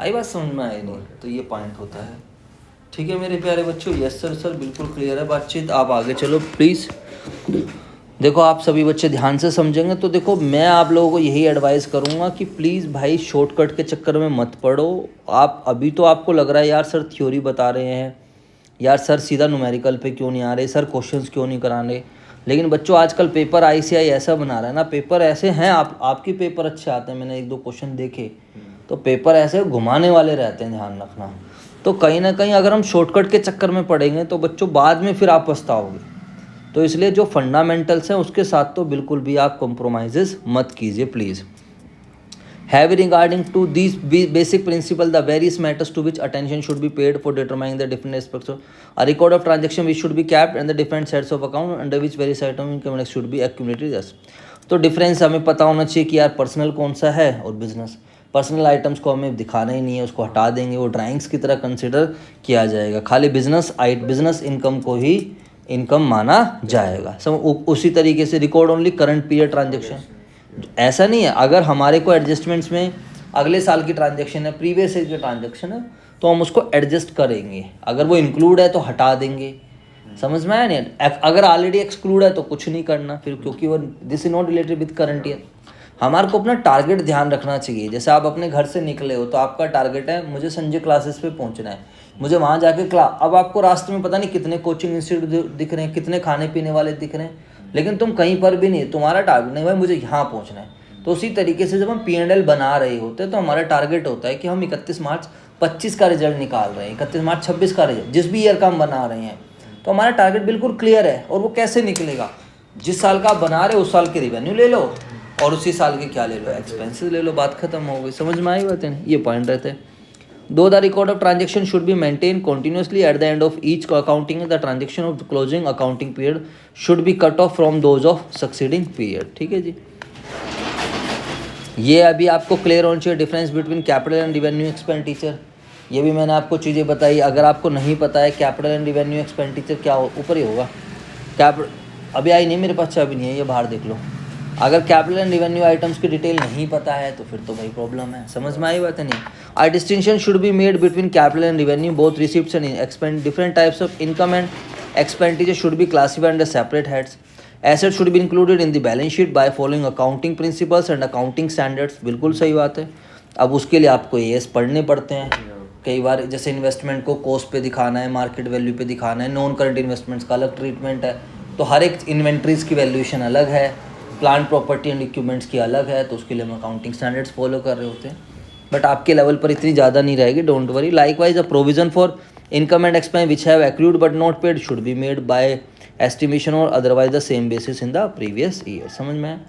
आई बात समझ में आई नहीं, तो ये पॉइंट होता है। ठीक है मेरे प्यारे बच्चों। यस सर, बिल्कुल क्लियर है बातचीत। आप आगे चलो प्लीज़। देखो आप सभी बच्चे ध्यान से समझेंगे तो देखो मैं आप लोगों को यही एडवाइस करूँगा कि प्लीज़ भाई शॉर्टकट के चक्कर में मत पड़ो। आप अभी तो आपको लग रहा है यार सर थ्योरी बता रहे हैं, यार सर सीधा न्यूमेरिकल पे क्यों नहीं आ रहे, सर क्वेश्चंस क्यों नहीं करा रहे। लेकिन बच्चों आजकल पेपर आईसीआई ऐसा बना रहा है ना, पेपर ऐसे हैं, आपके पेपर अच्छे आते हैं, मैंने 1-2 क्वेश्चन देखे, तो पेपर ऐसे घुमाने वाले रहते हैं, ध्यान रखना। तो कहीं ना कहीं अगर हम शॉर्टकट के चक्कर में पड़ेंगे तो बच्चों बाद में फिर आप पछताओगे। तो इसलिए जो फंडामेंटल्स हैं उसके साथ तो बिल्कुल भी आप कॉम्प्रोमाइज़ मत कीजिए please. Have regarding to these basic principle the various matters to which attention should be paid for determining the different aspects of a record of transaction which should be capped and the different sets of account under which various item income should be accumulated. तो difference हमें पता होना चाहिए कि यार personal कौन सा है और बिजनेस। पर्सनल आइटम्स को हमें दिखाना ही नहीं है, उसको हटा देंगे, वो ड्राइंग्स की तरह कंसिडर किया जाएगा, खाली बिजनेस इनकम को ही इनकम माना जाएगा। सब उसी तरीके से record only current period transaction, ऐसा नहीं है अगर हमारे को एडजस्टमेंट्स में अगले साल की ट्रांजेक्शन है, प्रीवियस ईयर की ट्रांजेक्शन है, तो हम उसको एडजस्ट करेंगे, अगर वो इंक्लूड है तो हटा देंगे। समझ में आया नहीं? अगर ऑलरेडी एक्सक्लूड है तो कुछ नहीं करना फिर, क्योंकि वो this is not related with current year. हमारे को अपना टारगेट ध्यान रखना चाहिए। जैसे आप अपने घर से निकले हो तो आपका टारगेट है मुझे संजय क्लासेस पे पहुंचना है, मुझे वहाँ जाके अब आपको रास्ते में पता नहीं कितने कोचिंग इंस्टीट्यूट दिख रहे हैं, कितने खाने पीने वाले दिख रहे हैं, लेकिन तुम कहीं पर भी नहीं, तुम्हारा टारगेट नहीं भाई मुझे यहाँ पहुँचना है। तो उसी तरीके से जब हम P&L बना रहे होते हैं तो हमारा टारगेट होता है कि हम 31 मार्च 25 का रिजल्ट निकाल रहे हैं, 31 मार्च 26 का रिजल्ट, जिस भी ईयर का हम बना रहे हैं, तो हमारा टारगेट बिल्कुल क्लियर है। और वो कैसे निकलेगा, जिस साल का आप बना रहे हो उस साल की रेवेन्यू ले लो और उसी साल के क्या ले लो, एक्सपेंसेस ले लो, बात खत्म हो गई। समझ में आई बात है? ये पॉइंट रहते हैं। दो the record of transaction should be maintain continuously eight the end of each accounting, the transaction of closing accounting period should be cut off from those of succeeding period. ठीक है जी, ये अभी आपको क्लियर होना चाहिए difference between capital and revenue expenditure. ये भी मैंने आपको चीज़ें बताई। अगर आपको नहीं पता है कैपिटल एंड रिवेन्यू एक्सपेंडिचर क्या हो, ऊपर ही होगा कैपिटल, अभी आई नहीं मेरे पास, चाबी नहीं है, ये बाहर देख लो। अगर कैपिटल एंड रिवेन्यू आइटम्स की डिटेल नहीं पता है तो फिर तो भाई प्रॉब्लम है। समझ में आई बात है? नहीं। A distinction should be made between capital and revenue, both receipts and expend, different types of income and expenditure should be classified under separate heads. Asset should be included in the balance sheet by following accounting principles and accounting standards. बिल्कुल सही बात है। अब उसके लिए आपको as पढ़ने पड़ते हैं कई बार, जैसे इन्वेस्टमेंट को कॉस्ट पे दिखाना है, मार्केट वैल्यू पे दिखाना है, नॉन करंट इन्वेस्टमेंट्स का अलग ट्रीटमेंट है, तो हर एक इन्वेंट्रीज की वैल्यूएशन अलग है, प्लांट प्रॉपर्टी एंड इक्विपमेंट्स की अलग है, तो उसके लिए हम अकाउंटिंग स्टैंडर्ड्स फॉलो कर रहे होते हैं। बट आपके लेवल पर इतनी ज़्यादा नहीं रहेगी, don't worry. Likewise a provision for income and expense which have accrued but not paid should be made by estimation और otherwise the same basis in the previous year. समझ में?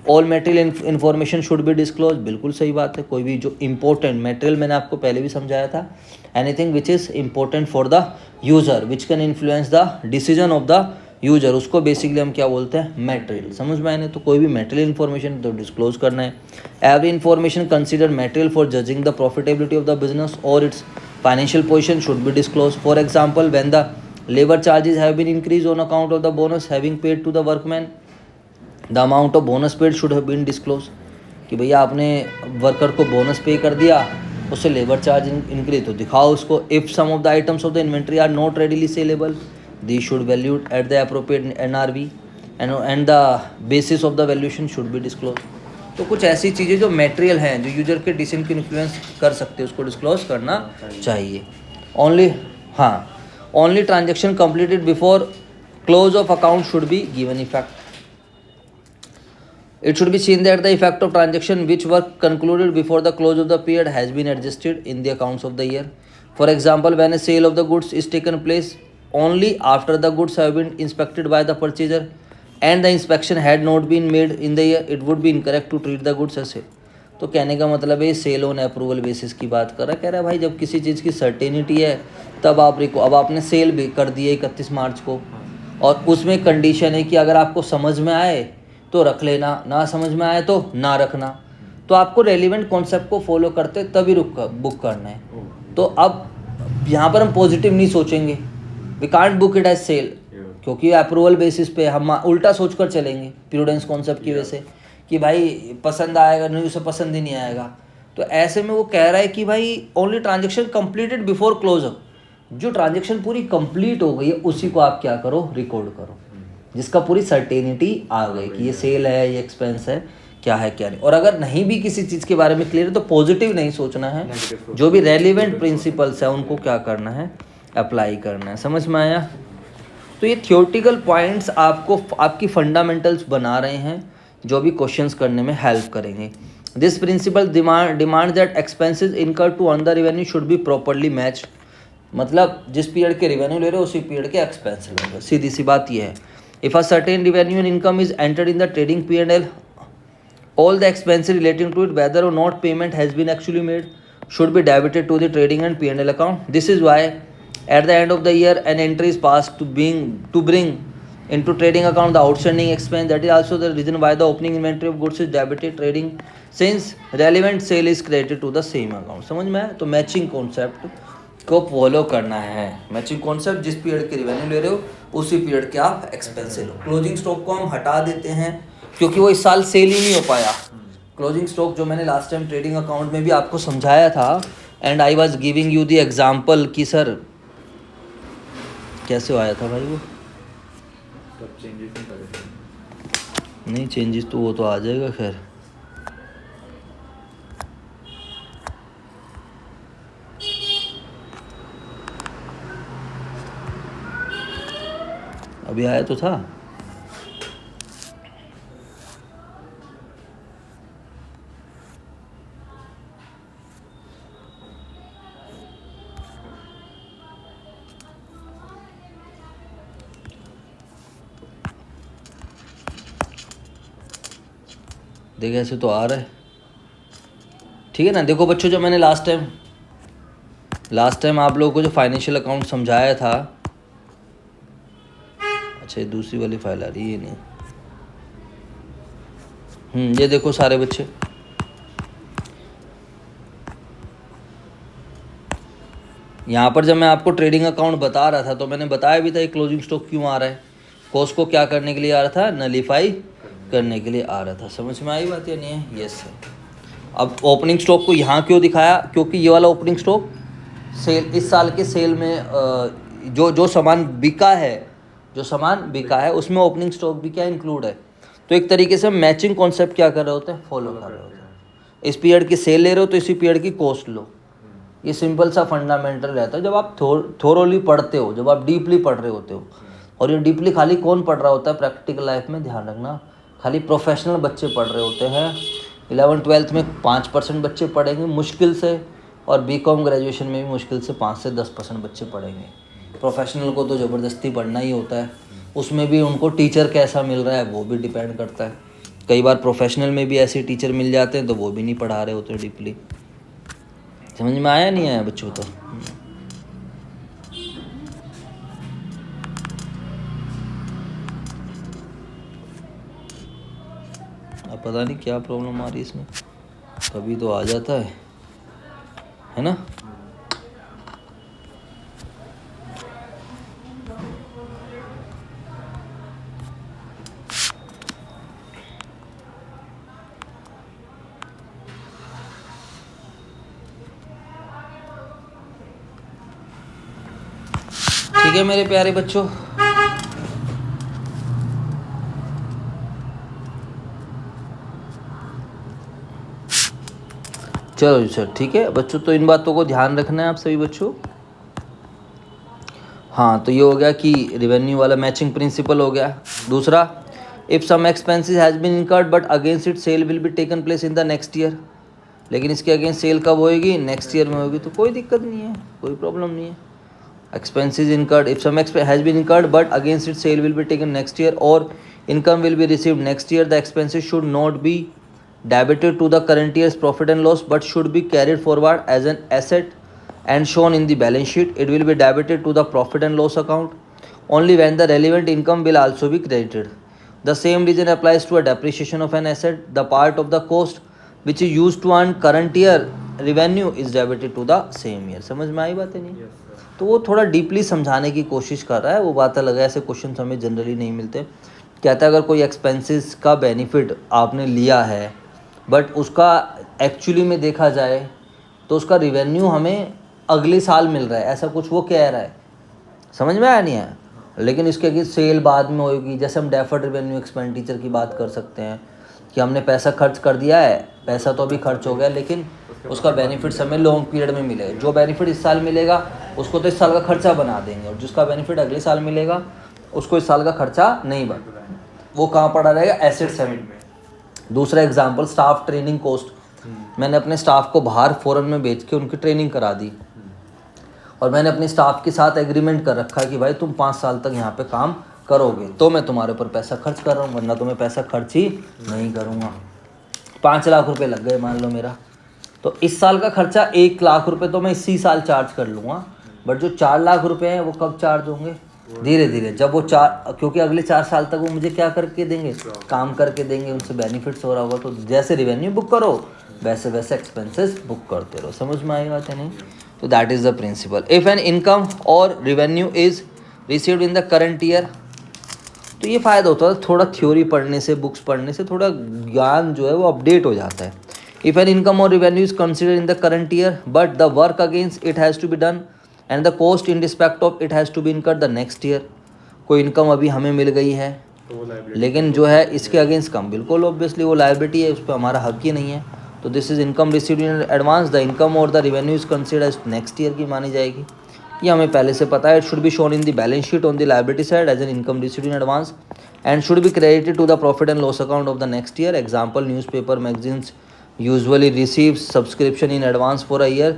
All material information should be disclose. बिल्कुल सही बात है। कोई भी जो इंपॉर्टेंट मटेरियल, मैंने आपको पहले भी समझाया था, anything which is important for the user which can influence the decision of the user, उसको बेसिकली हम क्या बोलते हैं, मटेरियल। समझ में आए? तो कोई भी मटेरियल इन्फॉर्मेशन तो डिस्क्लोज करना है। Every information consider material for judging the profitability of the business और its financial position should be disclose. For example, when the labor charges have been increased on account of the bonus having paid to the workmen, the amount of bonus paid should have been disclosed। कि भैया आपने worker को bonus पे कर दिया, उससे labour charge increase, तो दिखाओ उसको। If some of the items of the inventory are not readily saleable, they should valued at the appropriate NRV and the basis of the valuation should be disclose. तो कुछ ऐसी चीज़ें जो material हैं, जो यूजर के डिसीजन को influence कर सकते हैं, उसको डिस्क्लोज करना चाहिए। ओनली, हाँ, only transaction completed before close of account should be given effect. It should be seen that the effect of transaction which were concluded before the close of the period has been adjusted in the accounts of the year. For example, when a sale of the goods is taken place only after the goods have been inspected by the purchaser and the inspection had not been made in the year, it would be incorrect to treat the goods as sale. तो कहने का मतलब है cell on approval basis की बात कर रहा है। कह रहा है भाई जब किसी चीज़ की सर्टेनिटी है तब अब आपने सेल भी कर दी है 31 मार्च को, और उसमें कंडीशन है कि अगर आपको समझ में आए तो रख लेना, ना समझ में आए तो ना रखना। तो आपको रेलिवेंट कॉन्सेप्ट को फॉलो करते तभी बुक करना है। तो अब यहाँ पर हम पॉजिटिव नहीं सोचेंगे, we can't book it as sale, क्योंकि अप्रूवल बेसिस पे हम उल्टा सोच कर चलेंगे प्रूडेंस कॉन्सेप्ट की वजह से कि भाई पसंद आएगा, नहीं उसे पसंद ही नहीं आएगा। तो ऐसे में वो कह रहा है कि भाई only transaction completed before close, जो ट्रांजेक्शन पूरी कंप्लीट हो गई है उसी को आप क्या करो, रिकॉर्ड करो। जिसका पूरी सर्टेनिटी आ गई कि ये सेल है, ये एक्सपेंस है, क्या है क्या नहीं। और अगर नहीं भी किसी चीज़ के बारे में क्लियर है तो पॉजिटिव नहीं सोचना है, जो भी रेलिवेंट प्रिंसिपल्स है उनको क्या करना है, अप्लाई करना है। समझ में आया? तो ये थियोरटिकल पॉइंट्स आपको आपकी फंडामेंटल्स बना रहे हैं, जो भी क्वेश्चंस करने में हेल्प करेंगे। This principle demand that expenses incurred to earn the revenue should be properly matched. मतलब जिस पीरियड के रेवेन्यू ले रहे हो उसी पीरियड के एक्सपेंस ले रहे, सीधी सी बात ये है। If a certain revenue and income is entered in the trading P&L, all the expenses relating to it, whether or not payment has been actually made, should be debited to the trading and P&L account. This is why at the end of the year an entry is passed to bring into trading account the outstanding expense. That is also the reason why the opening inventory of goods is debited trading, since relevant sale is credited to the same account. समझ में है? तो matching concept को follow करना है। Matching concept, जिस period के revenue ले रहे हो उसी पीरियड के आप एक्सपेंस लो। क्लोजिंग स्टॉक को हम हटा देते हैं क्योंकि वो इस साल सेल ही नहीं हो पाया। क्लोजिंग स्टॉक जो मैंने लास्ट टाइम ट्रेडिंग अकाउंट में भी आपको समझाया था, and I was giving you the example कि सर कैसे आया था भाई वो, नहीं चेंजेस तो वो तो आ जाएगा। खैर अभी आया तो था। देख ऐसे तो आ रहा है, ठीक है ना। देखो बच्चों, जो मैंने लास्ट टाइम आप लोगों को जो फाइनेंशियल अकाउंट समझाया था, अच्छा ये दूसरी वाली फाइल आ रही है, ये नहीं। ये देखो सारे बच्चे, यहाँ पर जब मैं आपको ट्रेडिंग अकाउंट बता रहा था तो मैंने बताया भी था ये क्लोजिंग स्टॉक क्यों आ रहा है। कॉस्ट को क्या करने के लिए आ रहा था, नलीफाई करने के लिए आ रहा था। समझ में आई बात या नहीं है? Yes sir. अब ओपनिंग स्टॉक को यहाँ क्यों दिखाया, क्योंकि ये वाला ओपनिंग स्टॉक सेल, इस साल के सेल में जो सामान बिका है उसमें ओपनिंग स्टॉक भी क्या इंक्लूड है। तो एक तरीके से मैचिंग कॉन्सेप्ट क्या कर रहे होते हैं, फॉलो कर रहे होते हैं। इस पीरियड की सेल ले रहे हो तो इसी पीरियड की कॉस्ट लो। ये सिंपल सा फंडामेंटल रहता है जब आप थोरोली पढ़ते हो, जब आप डीपली पढ़ रहे होते हो। और ये डीपली खाली कौन पढ़ रहा होता है प्रैक्टिकल लाइफ में, ध्यान रखना, खाली प्रोफेशनल बच्चे पढ़ रहे होते हैं। 11th-12th में 5% बच्चे पढ़ेंगे मुश्किल से, और बीकॉम ग्रेजुएशन में भी मुश्किल से 5 से 10% बच्चे पढ़ेंगे। प्रोफेशनल को तो ज़बरदस्ती पढ़ना ही होता है, उसमें भी उनको टीचर कैसा मिल रहा है वो भी डिपेंड करता है। कई बार प्रोफेशनल में भी ऐसे टीचर मिल जाते हैं तो वो भी नहीं पढ़ा रहे होते डीपली। समझ में आया नहीं आया बच्चों? तो अब पता नहीं क्या प्रॉब्लम आ रही है इसमें, कभी तो आ जाता है ना। ठीक है मेरे प्यारे बच्चों, चलो सर ठीक है बच्चों, तो इन बातों को ध्यान रखना है आप सभी बच्चों। हाँ तो ये हो गया कि रेवेन्यू वाला मैचिंग प्रिंसिपल हो गया। दूसरा, if some expenses has been incurred but against it sale will be taken place in the next year. लेकिन इसके अगेंस्ट सेल कब होएगी, नेक्स्ट ईयर में होगी, तो कोई दिक्कत नहीं है, कोई प्रॉब्लम नहीं है। expenses incurred, if some expense has been incurred but against it sale will be taken next year or income will be received next year, the expenses should not be debited to the current year's profit and loss but should be carried forward as an asset and shown in the balance sheet. It will be debited to the profit and loss account only when the relevant income will also be credited. The same reason applies to a depreciation of an asset. The part of the cost which is used to earn current year revenue is debited to the same year. समझ में आई बातें नहीं? तो वो थोड़ा deeply समझाने की कोशिश कर रहा है, वो बात अलग है। ऐसे क्वेश्चन हमें जनरली नहीं मिलते। कहता है अगर कोई एक्सपेंसेस का बेनिफिट आपने लिया है बट उसका एक्चुअली में देखा जाए तो उसका रिवेन्यू हमें अगले साल मिल रहा है, ऐसा कुछ वो कह रहा है। समझ में आया नहीं है? लेकिन इसके अगेंस्ट सेल बाद में होगी। जैसे हम डेफर्ड रेवेन्यू एक्सपेंडिचर की बात कर सकते हैं कि हमने पैसा खर्च कर दिया है, पैसा तो अभी खर्च हो गया, लेकिन उसका बेनिफिट हमें लॉन्ग पीरियड में मिलेगा। जो बेनिफिट इस साल मिलेगा उसको तो इस साल का खर्चा बना देंगे, और जिसका बेनिफिट अगले साल मिलेगा उसको इस साल का खर्चा नहीं बना, वो कहाँ पड़ा रहेगा, एसेट साइड में। दूसरा एग्जांपल, स्टाफ ट्रेनिंग कॉस्ट। मैंने अपने स्टाफ को बाहर फॉरेन में भेज के उनकी ट्रेनिंग करा दी, और मैंने अपने स्टाफ के साथ एग्रीमेंट कर रखा है कि भाई तुम 5 साल तक यहाँ पे काम करोगे तो मैं तुम्हारे ऊपर पैसा खर्च कर रहा हूँ, वरना तो मैं पैसा खर्च ही नहीं करूँगा। 5 लाख रुपए लग गए मान लो मेरा, तो इस साल का खर्चा 1 लाख रुपए तो मैं इसी साल चार्ज कर लूँगा, बट जो 4 लाख रुपए हैं वो कब चार्ज होंगे, धीरे धीरे, जब वो क्योंकि अगले 4 साल तक वो मुझे क्या करके देंगे, काम करके देंगे, उनसे बेनिफिट्स हो रहा होगा। तो जैसे रेवेन्यू बुक करो वैसे वैसे एक्सपेंसेस बुक करते रहो। समझ में आई बात है नहीं? तो that is the principle. If an income और revenue is received in the current year, तो ये फ़ायदा होता है थोड़ा थ्योरी पढ़ने से, बुक्स पढ़ने से थोड़ा ज्ञान जो है वो अपडेट हो जाता है। इफ़ एन इनकम और revenue is considered in the current year but the work against it has to be done and the cost in respect of it has to be incurred the next year. कोई income अभी हमें मिल गई है लेकिन जो है इसके against कम, बिल्कुल ऑब्वियसली वो लायबिलिटी है, उस पर हमारा हक ही नहीं है। तो this is income received in advance, the income और the revenue is considered as next year की मानी जाएगी। ये हमें पहले से पता है। It should be shown in the balance sheet on the liability side as an income received in advance and should be credited to the profit and loss account of the next year. Example, newspaper magazines usually receives subscription in advance for a year.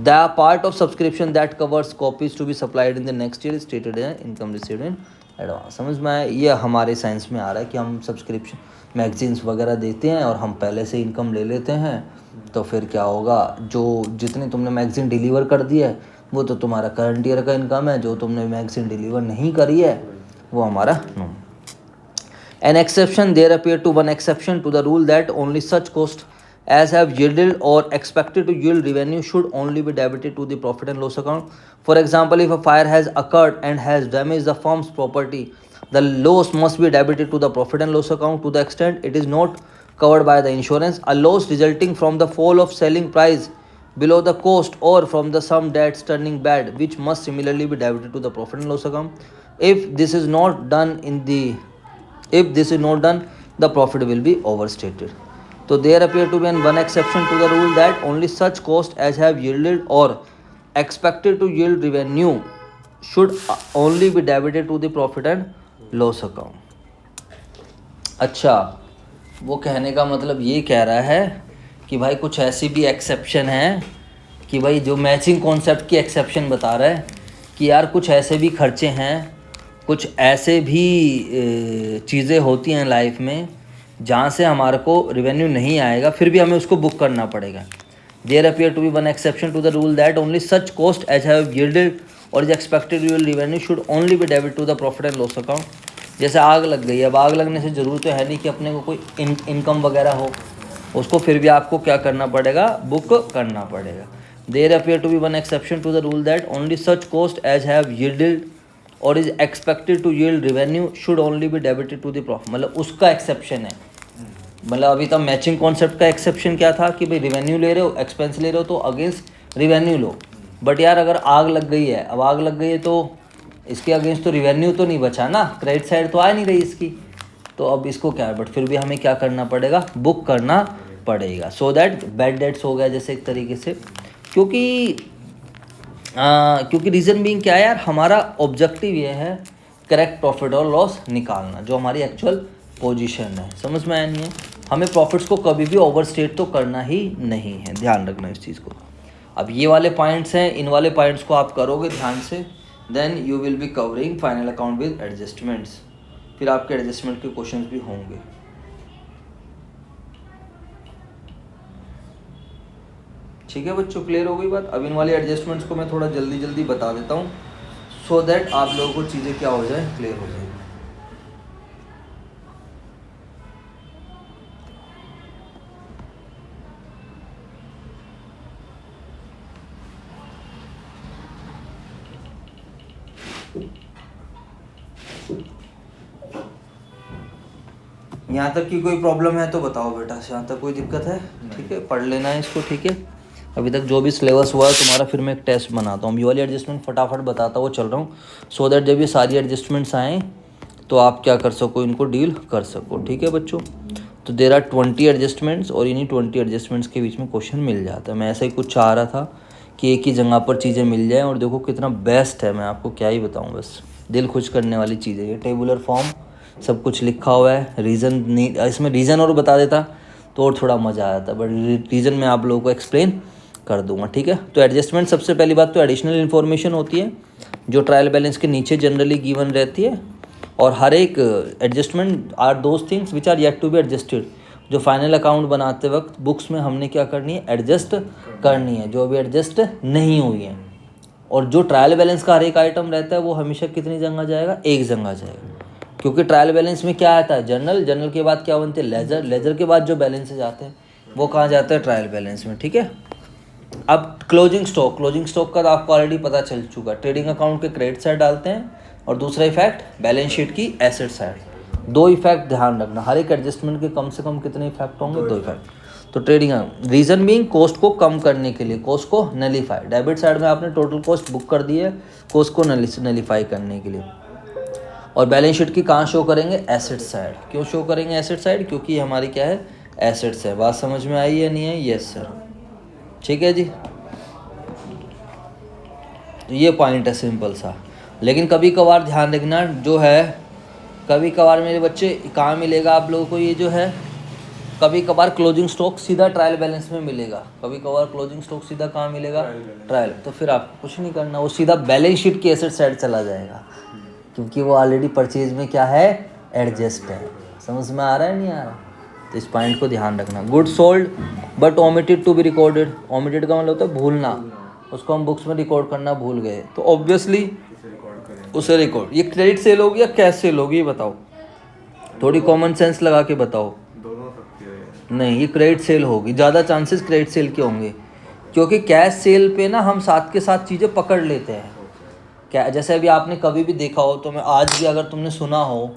The part of subscription that covers copies to be supplied in the next year is stated as income received in advance. समझ में आया? ये हमारे science में आ रहा है कि हम सब्सक्रिप्शन मैगजीन्स वगैरह देते हैं और हम पहले से इनकम ले लेते हैं, तो फिर क्या होगा, जो जितने तुमने मैगजीन डिलीवर कर दी है वो तो तुम्हारा करंट ईयर का इनकम है, जो तुमने मैगजीन डिलीवर नहीं करी है वो हमारा no. An exception, there appear to one exception to the rule that only such costs as have yielded or expected to yield revenue should only be debited to the profit and loss account. For example, if a fire has occurred and has damaged the firm's property, the loss must be debited to the profit and loss account to the extent it is not covered by the insurance. A loss resulting from the fall of selling price below the cost or from the some debts turning bad, which must similarly be debited to the profit and loss account. If this is not done, the profit will be overstated. So there appear to be one exception to the rule that only such costs as have yielded or expected to yield revenue should only be debited to the profit and loss account. अच्छा, वो कहने का मतलब ये कह रहा है कि भाई कुछ ऐसी भी एक्सेप्शन है कि भाई जो मैचिंग कॉन्सेप्ट की एक्सेप्शन बता रहा है कि यार कुछ ऐसे भी खर्चे हैं, कुछ ऐसे भी चीज़ें होती हैं लाइफ में जहाँ से हमारे को रेवेन्यू नहीं आएगा फिर भी हमें उसको बुक करना पड़ेगा। There appear to be one exception to the rule that only such cost as have yielded और is expected real revenue should only be debit to the profit and loss account. जैसे आग लग गई, अब आग लगने से ज़रूर तो है नहीं कि अपने को कोई इनकम वगैरह हो, उसको फिर भी आपको क्या करना पड़ेगा, बुक करना पड़ेगा। There appear to be one exception to the rule that only such cost as have yielded और is expected to yield revenue should only be debited to the profit. मतलब उसका एक्सेप्शन है, मतलब अभी तक मैचिंग कॉन्सेप्ट का exception क्या था कि भाई रेवेन्यू ले रहे हो, एक्सपेंस ले रहे हो तो अगेंस्ट रेवेन्यू लो। बट यार अगर आग लग गई है, अब आग लग गई है तो इसके अगेंस्ट तो रेवेन्यू तो नहीं बचा ना, क्रेडिट साइड तो आ नहीं रही इसकी, तो अब इसको क्या है, बट फिर भी हमें क्या करना पड़ेगा, बुक करना पड़ेगा। सो दैट बैड डेट्स हो गया जैसे एक तरीके से, क्योंकि रीज़न बीइंग क्या है यार, हमारा ऑब्जेक्टिव ये है करेक्ट प्रॉफिट और लॉस निकालना, जो हमारी एक्चुअल पोजीशन है। समझ में आया नहीं है? हमें प्रॉफिट्स को कभी भी ओवरस्टेट तो करना ही नहीं है, ध्यान रखना इस चीज़ को। अब ये वाले पॉइंट्स हैं, इन वाले पॉइंट्स को आप करोगे ध्यान से, then you will be covering final account with adjustments. फिर आपके एडजस्टमेंट के क्वेश्चन भी होंगे। ठीक है बच्चों, क्लियर हो गई बात? अब इन वाले एडजस्टमेंट्स को मैं थोड़ा जल्दी जल्दी बता देता हूँ सो दैट आप लोगों को चीज़ें क्या हो जाए, क्लियर हो जाए। यहाँ तक की कोई प्रॉब्लम है तो बताओ बेटा, यहाँ तक कोई दिक्कत है? ठीक है, पढ़ लेना है इसको, ठीक है। अभी तक जो भी सिलेबस हुआ है तुम्हारा, फिर मैं एक टेस्ट बनाता हूँ। ये वाली एडजस्टमेंट फटाफट बताता हुआ चल रहा हूँ, सो दैट जब ये सारी एडजस्टमेंट्स आएँ तो आप क्या कर सको, इनको डील कर सको। ठीक है बच्चों, तो देर आर 20 एडजस्टमेंट्स और इन्हीं 20 एडजस्टमेंट्स के बीच में क्वेश्चन मिल जाता है। मैं ऐसा ही कुछ चाह रहा था कि एक ही जगह पर चीज़ें मिल जाएँ, और देखो कितना बेस्ट है, मैं आपको क्या ही बताऊँ, बस दिल खुश करने वाली चीज़ है ये। टेबुलर फॉर्म सब कुछ लिखा हुआ है, रीज़न नहीं, इसमें रीज़न और बता देता तो और थोड़ा मज़ा आता, बट रीज़न मैं आप लोगों को एक्सप्लेन कर दूंगा। ठीक है, तो एडजस्टमेंट सबसे पहली बात तो एडिशनल इन्फॉर्मेशन होती है जो ट्रायल बैलेंस के नीचे जनरली गिवन रहती है, और हर एक adjustment are those things which are yet to be adjusted, जो फाइनल अकाउंट बनाते वक्त बुक्स में हमने क्या करनी है, एडजस्ट करनी है, जो अभी एडजस्ट नहीं हुई है। और जो ट्रायल बैलेंस का हर एक आइटम रहता है वो हमेशा कितनी जगह जाएगा, एक जगह जाएगा, क्योंकि ट्रायल बैलेंस में क्या आता है, जनरल, जनरल के बाद क्या बनते हैं, लेजर, लेजर के बाद जो बैलेंस जाते हैं वो कहाँ जाते हैं, ट्रायल बैलेंस में। ठीक है, अब क्लोजिंग स्टॉक, क्लोजिंग स्टॉक का तो आपको ऑलरेडी पता चल चुका, ट्रेडिंग अकाउंट के क्रेडिट साइड डालते हैं, और दूसरा इफेक्ट बैलेंस शीट की एसेट साइड। दो इफेक्ट ध्यान रखना, हर एक एडजस्टमेंट के कम से कम कितने इफेक्ट होंगे, दो इफेक्ट। तो ट्रेडिंग, रीजन बीइंग कॉस्ट को कम करने के लिए, कॉस्ट को नलीफाई, डेबिट साइड में आपने टोटल कॉस्ट बुक कर दी है, कॉस्ट को नलीफाई करने के लिए। और बैलेंस शीट की कहाँ शो करेंगे, एसेट साइड। क्यों शो करेंगे एसेट साइड, क्योंकि ये हमारी क्या है, एसेट्स है। बात समझ में आई है, नहीं है, यस सर, ठीक है जी। तो ये पॉइंट है सिंपल सा, लेकिन कभी कभार ध्यान रखना जो है, कभी कभार मेरे बच्चे कहाँ मिलेगा आप लोगों को, ये जो है कभी कभार क्लोजिंग स्टॉक सीधा ट्रायल बैलेंस में मिलेगा, कभी कभार क्लोजिंग स्टॉक सीधा कहाँ मिलेगा, ट्रायल। तो फिर आपको कुछ नहीं करना, वो सीधा बैलेंस शीट की एसेट साइड चला जाएगा, क्योंकि वो ऑलरेडी परचेज में क्या है, एडजस्ट है। समझ में आ रहा है, नहीं आ रहा, तो इस पॉइंट को ध्यान रखना। Good sold but omitted to be recorded, omitted का मतलब होता है भूलना, उसको हम बुक्स में रिकॉर्ड करना भूल गए, तो ऑब्वियसली उसे रिकॉर्ड। ये क्रेडिट सेल होगी या कैश सेल होगी, ये बताओ, थोड़ी कॉमन सेंस लगा के बताओ। नहीं, ये क्रेडिट सेल होगी, ज़्यादा चांसेस क्रेडिट सेल के होंगे, क्योंकि कैश सेल पे ना हम साथ के साथ चीज़ें पकड़ लेते हैं। क्या, जैसे अभी आपने कभी भी देखा हो, तो मैं आज भी अगर तुमने सुना हो,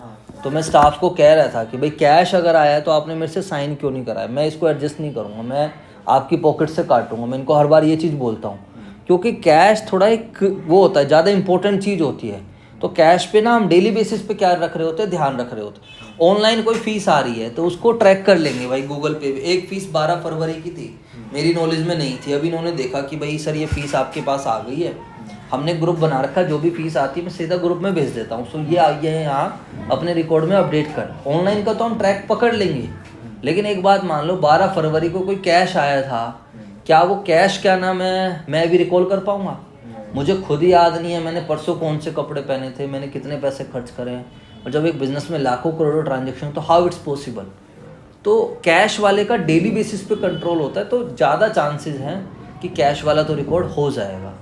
तो मैं स्टाफ को कह रहा था कि भाई कैश अगर आया है तो आपने मेरे से साइन क्यों नहीं कराया, मैं इसको एडजस्ट नहीं करूँगा, मैं आपकी पॉकेट से काटूंगा। मैं इनको हर बार ये चीज़ बोलता हूँ, क्योंकि कैश थोड़ा एक वो होता है, ज़्यादा इंपॉर्टेंट चीज़ होती है। तो कैश पे ना हम डेली बेसिस पे क्या रख रहे होते हैं, ध्यान रख रहे होते हैं। ऑनलाइन कोई फीस आ रही है तो उसको ट्रैक कर लेंगे भाई, गूगल पे एक फ़ीस 12 फरवरी की थी, मेरी नॉलेज में नहीं थी, अभी इन्होंने देखा कि भाई सर ये फ़ीस आपके पास आ गई है, हमने ग्रुप बना रखा, जो भी फीस आती है मैं सीधा ग्रुप में भेज देता हूँ, सो ये आई है यहाँ अपने रिकॉर्ड में अपडेट कर। ऑनलाइन का तो हम ट्रैक पकड़ लेंगे, लेकिन एक बात मान लो 12 फरवरी को कोई कैश आया था, क्या वो कैश क्या नाम है मैं भी रिकॉल कर पाऊँगा, मुझे खुद ही याद नहीं है मैंने परसों कौन से कपड़े पहने थे, मैंने कितने पैसे खर्च करे हैं। और जब एक बिजनेस में लाखों करोड़ों ट्रांजेक्शन, तो हाउ इट्स पॉसिबल। तो कैश वाले का डेली बेसिस पे कंट्रोल होता है, तो ज़्यादा चांसेस हैं कि कैश वाला तो रिकॉर्ड हो जाएगा।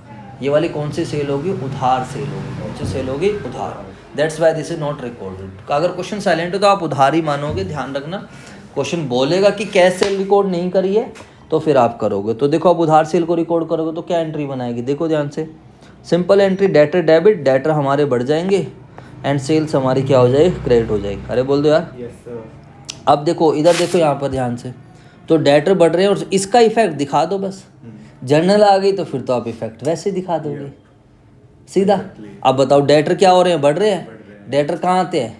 ये वाली कौन सी सेल होगी, उधार सेल होगी, कौन सी सेल होगी, उधार। That's why this is not recorded. अगर क्वेश्चन साइलेंट है तो आप उधार ही मानोगे, ध्यान रखना। क्वेश्चन बोलेगा कि कैश सेल रिकॉर्ड नहीं करी है तो फिर आप करोगे। तो देखो अब उधार सेल को रिकॉर्ड करोगे तो क्या एंट्री बनाएगी, देखो ध्यान से, simple entry, debtor debit, debtor हमारे बढ़ जाएंगे एंड सेल्स हमारी क्या हो जाएगी, क्रेडिट हो जाएगी। अरे बोल दो यार, अब देखो इधर देखो यहाँ पर ध्यान से, तो डेटर बढ़ रहे हैं और इसका इफेक्ट दिखा दो बस। जर्नल आ गई तो फिर तो आप इफेक्ट वैसे दिखा दोगे सीधा। अब बताओ डेटर क्या हो रहे हैं, बढ़ रहे हैं, डेटर कहाँ आते हैं,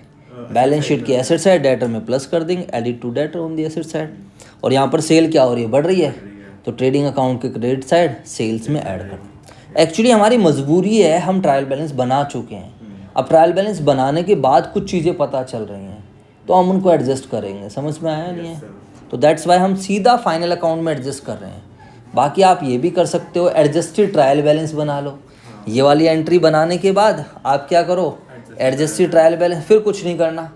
बैलेंस शीट की एसेट साइड, डेटर में प्लस कर देंगे, added to debtor on the asset side. और यहाँ पर सेल क्या हो रही है, बढ़ रही है, तो ट्रेडिंग अकाउंट के क्रेडिट साइड सेल्स में ऐड कर। एक्चुअली हमारी मजबूरी है, हम ट्रायल बैलेंस बना चुके हैं, अब ट्रायल बैलेंस बनाने के बाद कुछ चीज़ें पता चल रही हैं तो हम उनको एडजस्ट करेंगे। समझ में आया नहीं है, तो दैट्स वाई हम सीधा फाइनल अकाउंट में एडजस्ट कर रहे हैं। बाकी आप ये भी कर सकते हो, एडजस्टेड ट्रायल बैलेंस बना लो। ये वाली एंट्री बनाने के बाद आप क्या करो, एडजस्टेड ट्रायल बैलेंस, फिर कुछ नहीं करना,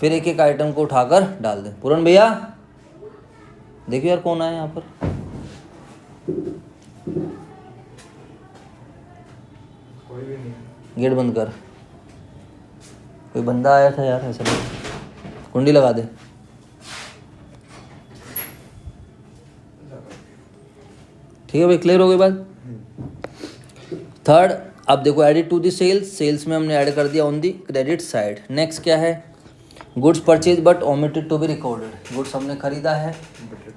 फिर एक एक आइटम को उठाकर डाल दें। पूरन भैया देखिए यार कौन आया यहाँ पर, गेट बंद कर, कोई बंदा आया था यार, ऐसा कुंडी लगा दे। ठीक है भाई, क्लियर हो गई बात। थर्ड, अब देखो added to the sales, sales में हमने ऐड कर दिया on the credit side. Next क्या है, goods purchase but omitted to be recorded, goods हमने खरीदा है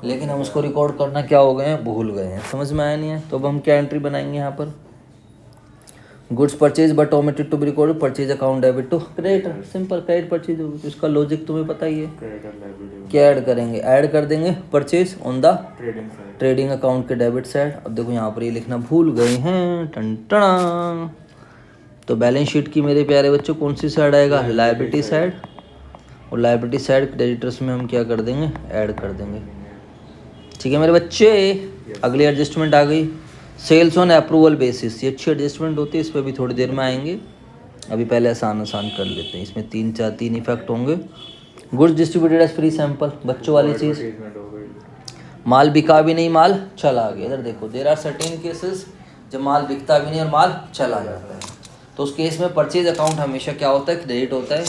लेकिन हम उसको रिकॉर्ड करना क्या हो गए हैं, भूल गए हैं, समझ में आया नहीं है। तो अब हम क्या एंट्री बनाएंगे यहाँ पर, goods purchase but omitted to be recorded, purchase account debit to creditor, simple credit purchase होगी। तो इसका लॉजिक तुम्हें पता ही है, क्या ऐड करेंगे, ऐड कर देंगे purchase on the trading account के डेबिट साइड। अब देखो यहाँ पर ये लिखना भूल गए हैं, टन टना। तो बैलेंस शीट की मेरे प्यारे बच्चों कौन सी साइड आएगा, लायबिलिटी साइड, और लायबिलिटी साइड क्रेडिटर्स में हम क्या कर देंगे, ऐड कर देंगे। ठीक है मेरे बच्चे, अगली एडजस्टमेंट आ गई, सेल्स ऑन अप्रूवल बेसिस। ये अच्छी एडजस्टमेंट होती है, इस पर भी थोड़ी देर में आएंगे, अभी पहले आसान आसान कर लेते हैं। इसमें तीन इफेक्ट होंगे। Goods distributed as free sample, बच्चों वाली चीज़, माल बिका भी नहीं, माल चला गया। इधर देखो, देर आर सर्टेन केसेस जब माल बिकता भी नहीं और माल चला जाता है, तो उस केस में परचेज अकाउंट हमेशा क्या होता है, क्रेडिट होता है।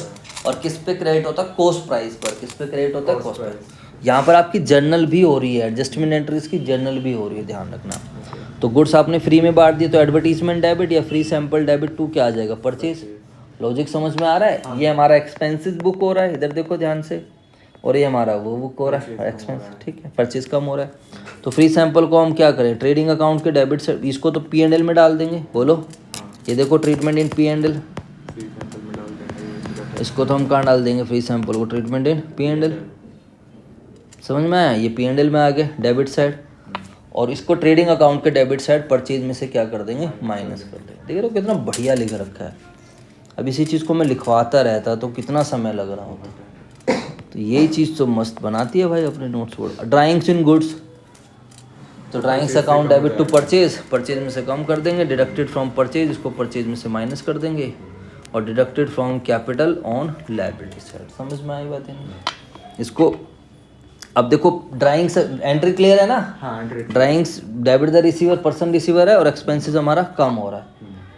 और किस पे क्रेडिट होता है, कॉस्ट प्राइस पर। किस पे क्रेडिट होता है, कॉस्ट प्राइस। यहाँ पर आपकी जर्नल भी हो रही है, एडजस्टमेंट एंट्रीज की जर्नल भी हो रही है, ध्यान रखना। तो गुड्स आपने फ्री में बांट दिए, तो एडवर्टीजमेंट डेबिट या फ्री सैंपल डेबिट टू क्या आ जाएगा, परचेज। लॉजिक समझ में आ रहा है। ये हमारा एक्सपेंसिस बुक हो रहा है, इधर देखो ध्यान से, और ये हमारा वो बुक हो रहा है एक्सपेंस, ठीक है, परचेज कम हो रहा है। तो फ्री सैंपल को हम क्या करें, ट्रेडिंग अकाउंट के डेबिट से, इसको तो P&L में डाल देंगे। बोलो, ये देखो ट्रीटमेंट इन P&L, इसको तो हम कहाँ डाल देंगे, फ्री सैंपल को ट्रीटमेंट इन P&L। समझ में आया, ये P&L में आ गया डेबिट साइड, और इसको ट्रेडिंग अकाउंट के डेबिट साइड परचेज में से क्या कर देंगे, माइनस कर देंगे। देख रहे हो कितना बढ़िया लिख रखा है। अब इसी चीज़ को मैं लिखवाता रहता तो कितना समय लग रहा होता। तो यही चीज़ तो मस्त बनाती है भाई अपने notes board. Drawings in goods, तो drawings account debit to purchase, purchase में से कम कर देंगे, डिडक्टेड फ्रॉम परचेज, इसको परचेज में से माइनस कर देंगे, और deducted from capital on liability side. समझ में आई बात नहीं, इसको अब देखो ड्राइंग्स एंट्री क्लियर है ना। हाँ, drawings debit the receiver, person receiver है, और एक्सपेंसेस हमारा कम हो रहा है।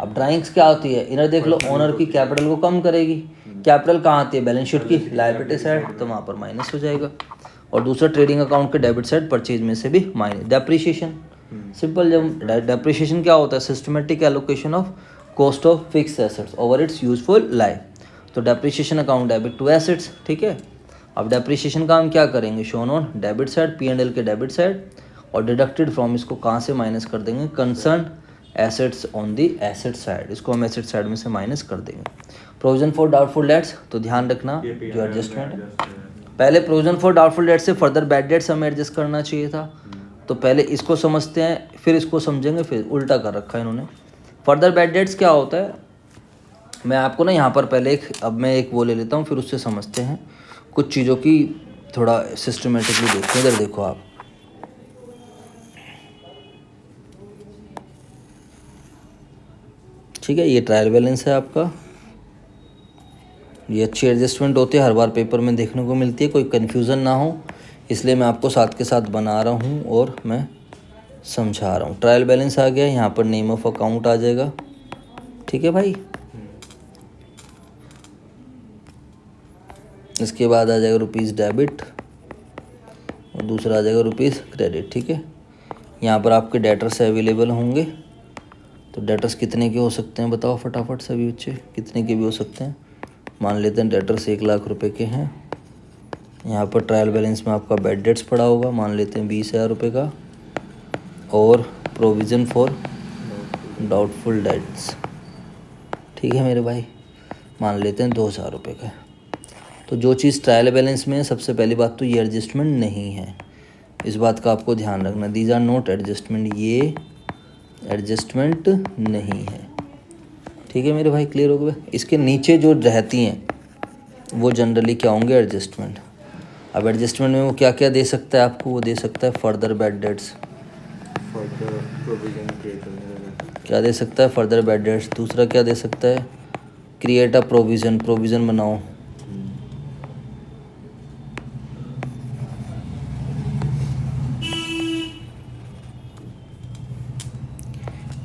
अब ड्राइंग्स क्या होती है, इधर देख लो, ओनर की कैपिटल को कम करेगी। कैपिटल कहाँ आती है, बैलेंस शीट की लायबिलिटी साइड, तो वहाँ पर माइनस हो जाएगा। और दूसरा ट्रेडिंग अकाउंट के डेबिट साइड परचेज में से भी माइनस। डेप्रिशिएशन सिंपल, जब डेप्रिशिएशन क्या होता है, systematic allocation of cost of fix assets over its useful life. तो depreciation account debit to assets, ठीक है। अब डेप्रिशिएशन का हम क्या करेंगे, shown on debit side, P&L के डेबिट साइड, और डिडक्टेड फ्रॉम, इसको कहाँ से माइनस कर देंगे, concern assets on the asset side, इसको हम एसेट साइड में से माइनस कर देंगे। प्रोविजन फॉर डाउटफुल डेट्स, तो ध्यान रखना जो एडजस्टमेंट है, पहले प्रोविजन फॉर डाउटफुल डेट्स से फर्दर बैड डेट्स हमें एडजस्ट करना चाहिए था। तो पहले इसको समझते हैं, फिर इसको समझेंगे, फिर उल्टा कर रखा है इन्होंने। फर्दर बैड डेट्स क्या होता है, मैं आपको ना यहाँ पर पहले अब मैं एक वो ले लेता हूँ, फिर उससे समझते हैं कुछ चीज़ों की, थोड़ा सिस्टमेटिकली देखते हैं। इधर देखो आप, ठीक है, ये ट्रायल बैलेंस है आपका। ये अच्छी एडजस्टमेंट होती है, हर बार पेपर में देखने को मिलती है, कोई कन्फ्यूज़न ना हो, इसलिए मैं आपको साथ के साथ बना रहा हूँ और मैं समझा रहा हूँ। ट्रायल बैलेंस आ गया, यहाँ पर नेम ऑफ अकाउंट आ जाएगा, ठीक है भाई। इसके बाद आ जाएगा रुपीज़ डेबिट, और दूसरा आ जाएगा रुपीज़ क्रेडिट, ठीक है। यहाँ पर आपके डेटर्स अवेलेबल होंगे, तो डेटर्स कितने के हो सकते हैं बताओ फटाफट सभी बच्चे, कितने के भी हो सकते हैं। मान लेते हैं डेटर्स 1 लाख रुपए के हैं। यहाँ पर ट्रायल बैलेंस में आपका बैड डेट्स पड़ा होगा, मान लेते हैं 20,000 रुपये का, और प्रोविज़न फॉर डाउटफुल डेट्स, ठीक है मेरे भाई, मान लेते हैं 2,000 रुपये का। तो जो चीज़ ट्रायल बैलेंस में है, सबसे पहली बात तो ये एडजस्टमेंट नहीं है, इस बात का आपको ध्यान रखना। दीज आर नोट एडजस्टमेंट, ये एडजस्टमेंट नहीं है, ठीक है मेरे भाई, क्लियर हो गया। इसके नीचे जो रहती हैं वो जनरली क्या होंगे, एडजस्टमेंट। अब एडजस्टमेंट में वो क्या क्या दे सकता है आपको, वो दे सकता है फर्दर बैड डेट्स, क्या दे सकता है, फर्दर बैड डेट्स। दूसरा क्या दे सकता है, क्रिएट अ प्रोविज़न, प्रोविज़न बनाओ।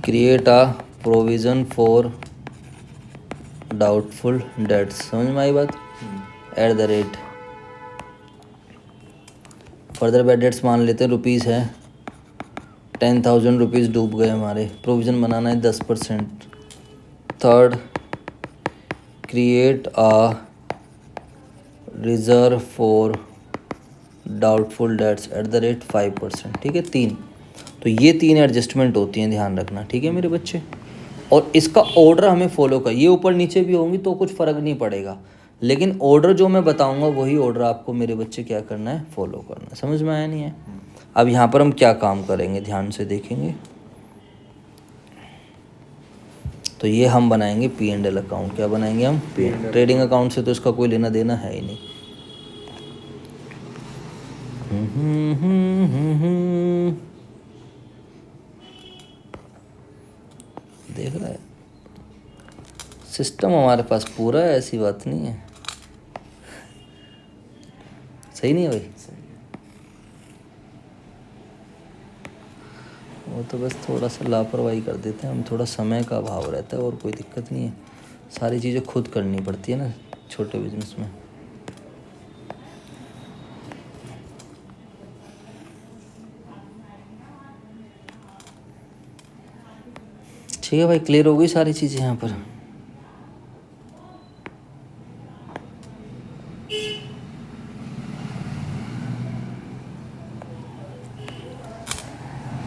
Create a provision for doubtful dates, समझ में आई बात। At the rate further bad dates मान लेते हैं रुपीज़ है, 10,000 रुपीज़ डूब गए हमारे, प्रोविज़न बनाना है 10%। Third, create a reserve for doubtful dates @5%, ठीक है 3। तो ये 3 एडजस्टमेंट होती हैं, ध्यान रखना, ठीक है मेरे बच्चे। और इसका ऑर्डर हमें फॉलो कर, ये ऊपर नीचे भी होंगी तो कुछ फ़र्क नहीं पड़ेगा, लेकिन ऑर्डर जो मैं बताऊंगा वही ऑर्डर आपको मेरे बच्चे क्या करना है, फॉलो करना है। समझ में आया नहीं है? अब यहाँ पर हम क्या काम करेंगे, ध्यान से देखेंगे। तो ये हम बनाएंगे P&L अकाउंट। क्या बनाएंगे हम? ट्रेडिंग अकाउंट से तो इसका कोई लेना देना है ही नहीं। देख रहा है, सिस्टम हमारे पास पूरा है, ऐसी बात नहीं है। सही नहीं है भाई? वो तो बस थोड़ा सा लापरवाही कर देते हैं हम, थोड़ा समय का अभाव रहता है, और कोई दिक्कत नहीं है। सारी चीज़ें खुद करनी पड़ती है ना छोटे बिजनेस में। ठीक है भाई, क्लियर हो गई सारी चीज़ें यहाँ पर?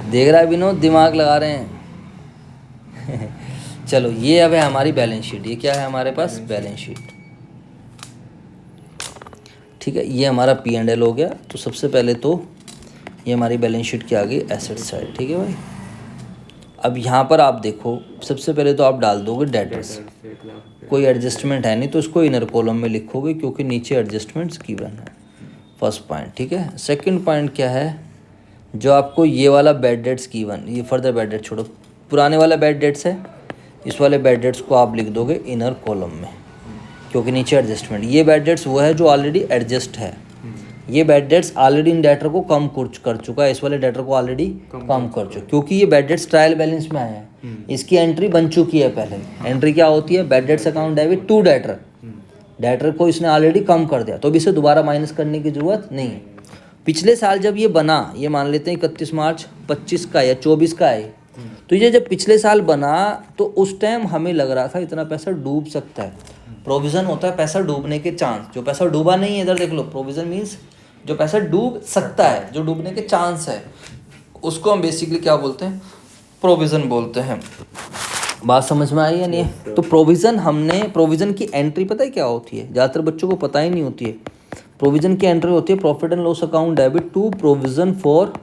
देख रहा है विनोद, दिमाग लगा रहे हैं। चलो, ये अब है हमारी बैलेंस शीट। ये क्या है हमारे पास? Balance sheet. ठीक है, ये हमारा P&L हो गया। तो सबसे पहले तो ये हमारी बैलेंस शीट की आ गई एसेट साइड। ठीक है भाई, अब यहाँ पर आप देखो, सबसे पहले तो आप डाल दोगे डेटर्स। कोई एडजस्टमेंट है नहीं तो इसको इनर कॉलम में लिखोगे, क्योंकि नीचे एडजस्टमेंट्स गिवन है। फर्स्ट पॉइंट, ठीक है। सेकंड पॉइंट क्या है, जो आपको ये वाला बैड डेट्स गिवन, ये फर्दर बैड डेट छोड़ो, पुराने वाला बैड डेट्स है, इस वाले बैड डेट्स को आप लिख दोगे इनर कॉलम में, क्योंकि नीचे एडजस्टमेंट। ये बैड डेट्स वो है जो ऑलरेडी एडजस्ट है। ये bad debts already in debtor को कम कर चुका है, इस वाले डेटर को ऑलरेडी कम कर चुका, क्योंकि ये बैड डेट्स ट्रायल बैलेंस में आया है, इसकी एंट्री बन चुकी है पहले। एंट्री क्या होती है? Bad debts account debit to debtor. Debtor को इसने ऑलरेडी कम कर दिया, तो अब इसे दोबारा माइनस करने की जरूरत नहीं है। पिछले साल जब ये बना, ये मान लेते हैं 31 मार्च 25 का या 24 का है, तो ये जब पिछले साल बना तो उस टाइम हमें लग रहा था इतना पैसा डूब सकता है। प्रोविज़न होता है पैसा डूबने के चांस, जो पैसा डूबा नहीं है, इधर देख लो, प्रोविज़न मीन्स जो पैसा डूब सकता है, जो डूबने के चांस है, उसको हम बेसिकली क्या बोलते हैं? प्रोविज़न बोलते हैं। बात समझ में आई है नहीं? तो प्रोविज़न की एंट्री पता है क्या होती है? ज़्यादातर बच्चों को पता ही नहीं होती है। प्रोविज़न की एंट्री होती है profit and loss account debit to provision for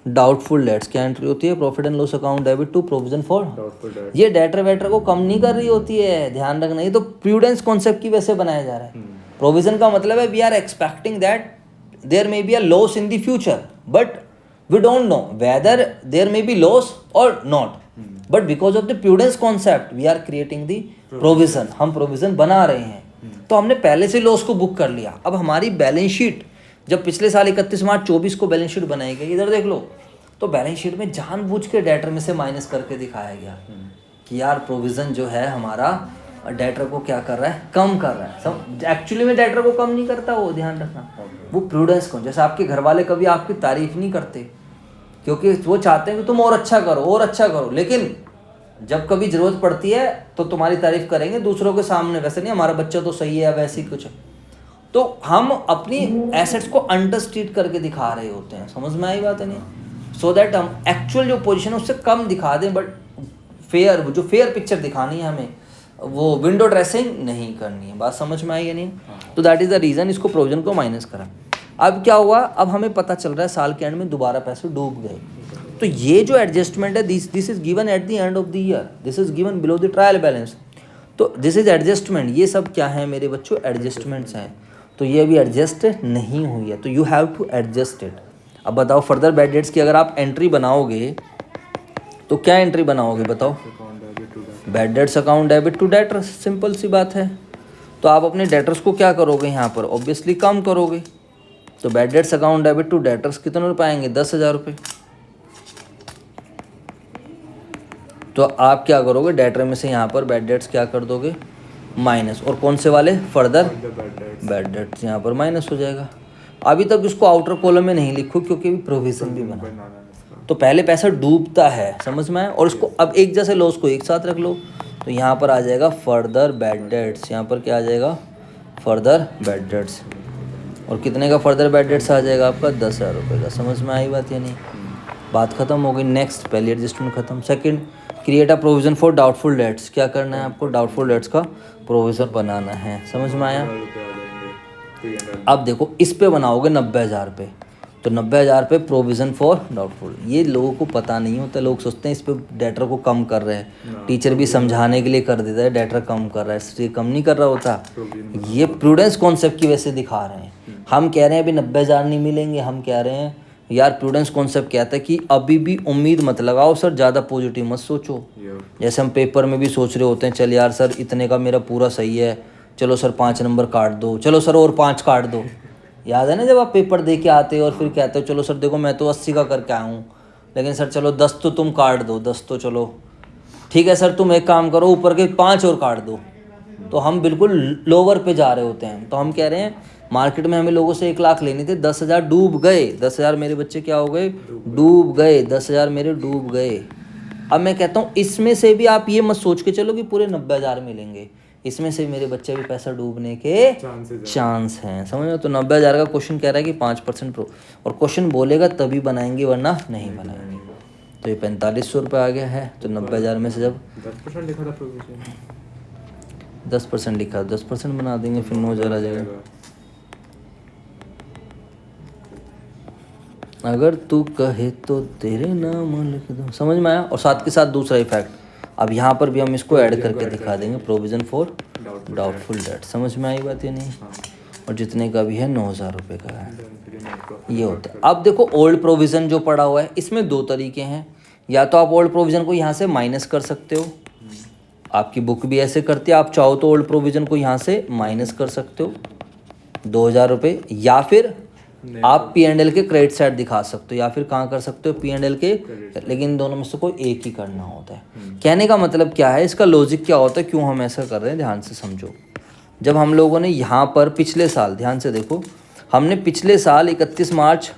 doubtful debts. क्या एंट्री होती है? Profit and loss account debit to provision for doubtful debts. ये डेटर वेटर को कम नहीं कर रही होती है, ध्यान रखना। ये तो प्रूडेंस कॉन्सेप्ट की वजह से बनाया जा रहा है। प्रोविज़न का मतलब है we are expecting that there may be a loss in the future, but we don't know whether there may be loss or not, but because of the prudence concept we are creating the provision। हम provision बना रहे हैं, तो हमने पहले से loss को book कर लिया। अब हमारी बैलेंस शीट जब पिछले साल 31 मार्च 24 को बैलेंस शीट बनाई गई, इधर देख लो, तो बैलेंस शीट में जानबूझ के डेटर में से माइनस करके दिखाया गया कि यार प्रोविज़न जो है हमारा डेटर को क्या कर रहा है? कम कर रहा है। सब एक्चुअली में डेटर को कम नहीं करता, वो ध्यान रखना। वो प्रूडेंस को, जैसे आपके घर वाले कभी आपकी तारीफ नहीं करते, क्योंकि वो चाहते हैं कि तुम और अच्छा करो और अच्छा करो, लेकिन जब कभी ज़रूरत पड़ती है तो तुम्हारी तारीफ करेंगे दूसरों के सामने। वैसे नहीं, हमारा बच्चा तो सही है, वैसे ही कुछ। तो हम अपनी एसेट्स को अंडरस्टेट करके दिखा रहे होते हैं। समझ में आई बात है नहीं? सो दैट हम एक्चुअल जो पोजीशन है उससे कम दिखा दें, बट जो फेयर पिक्चर दिखानी है हमें, वो विंडो ड्रेसिंग नहीं करनी है। बात समझ में आई है नहीं? तो दैट इज़ द रीज़न इसको प्रोविजन को माइनस करा। अब क्या हुआ? अब हमें पता चल रहा है साल के एंड में दोबारा पैसे डूब गए। तो ये जो एडजस्टमेंट है, this is given at the end of the year, this is given below the trial balance. तो दिस इज एडजस्टमेंट। ये सब क्या है मेरे बच्चों? एडजस्टमेंट्स हैं। तो ये अभी एडजस्ट नहीं हुई है, तो you have to adjust it. अब बताओ, फर्दर बैड डेट्स की अगर आप एंट्री बनाओगे तो क्या एंट्री बनाओगे बताओ? Bad debts account debit to debtors. Simple सी बात है। तो आप अपने डेटर्स को क्या करोगे यहाँ पर? ऑब्वियसली कम करोगे। तो bad debts account debit to debtors कितने रुपए आएंगे? 10,000 रुपये। तो आप क्या करोगे? डेटर में से यहाँ पर बैड डेट्स क्या कर दोगे? माइनस। और कौन से वाले? फर्दर बैड डेट्स यहाँ पर माइनस हो जाएगा। अभी तक इसको आउटर कॉलम में नहीं लिखो, क्योंकि अभी प्रोविजन भी बना, तो पहले पैसा डूबता है। समझ में आए? और इसको अब एक जैसे लॉस को एक साथ रख लो, तो यहाँ पर आ जाएगा फर्दर बैड डेट्स। यहाँ पर क्या आ जाएगा? Further bad dates. और कितने का फर्दर बैड डेट्स आ जाएगा आपका 10,000 रुपये का। समझ में आई बात या नहीं? बात खत्म हो गई। नेक्स्ट, पहली एडजस्टमेंट खत्म। Second, create a provision for doubtful debts. क्या करना है आपको? डाउटफुल डेट्स का प्रोविज़न बनाना है। समझ में आया? अब देखो, इस पे बनाओगे 90,000 पे, तो 90,000 पे प्रोविज़न फॉर डाउटफुल। ये लोगों को पता नहीं होता, लोग सोचते हैं इस पे डेटर को कम कर रहे हैं, टीचर भी समझाने के लिए कर देता है डेटर कम कर रहा है, इसलिए कम नहीं कर रहा होता। ये प्रूडेंस कॉन्सेप्ट की वजह से दिखा रहे हैं। हम कह रहे हैं अभी 90,000 नहीं मिलेंगे, हम कह रहे हैं यार प्रूडेंस कॉन्सेप्ट कहता है कि अभी भी उम्मीद मत लगाओ सर, ज़्यादा पॉजिटिव मत सोचो। जैसे हम पेपर में भी सोच रहे होते हैं, चल यार सर इतने का मेरा पूरा सही है, चलो सर 5 नंबर काट दो, चलो सर और 5 काट दो। याद है ना जब आप पेपर दे के आते हो और फिर कहते हो चलो सर देखो मैं तो 80 का करके आया हूँ, लेकिन सर चलो 10 तो तुम काट दो, 10 तो चलो ठीक है सर, तुम एक काम करो ऊपर के 5 और काट दो। तो हम बिल्कुल लोअर पे जा रहे होते हैं। तो हम कह रहे हैं मार्केट में हमें लोगों से 1 लाख लेने थे, 10,000 डूब गए, 10,000 मेरे बच्चे क्या हो गए? डूब गए, 10,000 मेरे डूब गए। अब मैं कहता हूँ इसमें से भी आप ये मत सोच के चलो कि पूरे 90,000 मिलेंगे, इसमें से मेरे बच्चे भी पैसा डूबने के चांस हैं। समझ लो? तो 90,000 का क्वेश्चन कह रहा है कि 5% प्रो, और क्वेश्चन बोलेगा तभी बनाएंगे वरना नहीं बनाएंगे। तो ये 4500 रुपये आ गया है। तो 90,000 में से जब 10% लिखा था प्रोविजन, 10% लिखा, 10% बना देंगे, फिर 9,000 आ जाएगा। अगर तू कहे तो तेरे नाम लिख दो। समझ में आया? और साथ के साथ दूसरा इफेक्ट, अब यहाँ पर भी हम इसको ऐड करके दिखा देंगे, प्रोविज़न फॉर डाउटफुल डेट। समझ में आई बात या नहीं? और जितने का भी है 9,000 रुपये का है, ये होता है। अब देखो ओल्ड प्रोविज़न जो पड़ा हुआ है, इसमें 2 तरीके हैं। या तो आप ओल्ड प्रोविज़न को यहाँ से माइनस कर सकते हो, आपकी बुक भी ऐसे करती है, आप चाहो तो ओल्ड प्रोविज़न को यहाँ से माइनस कर सकते हो 2,000 रुपये, या फिर आप P&L के क्रेडिट साइड दिखा सकते हो, या फिर कहाँ कर सकते हो? P&L के, लेकिन दोनों में से कोई एक ही करना होता है। कहने का मतलब क्या है, इसका लॉजिक क्या होता है, क्यों हम ऐसा कर रहे हैं, ध्यान से समझो। जब हम लोगों ने यहाँ पर पिछले साल, ध्यान से देखो, हमने पिछले साल 31 मार्च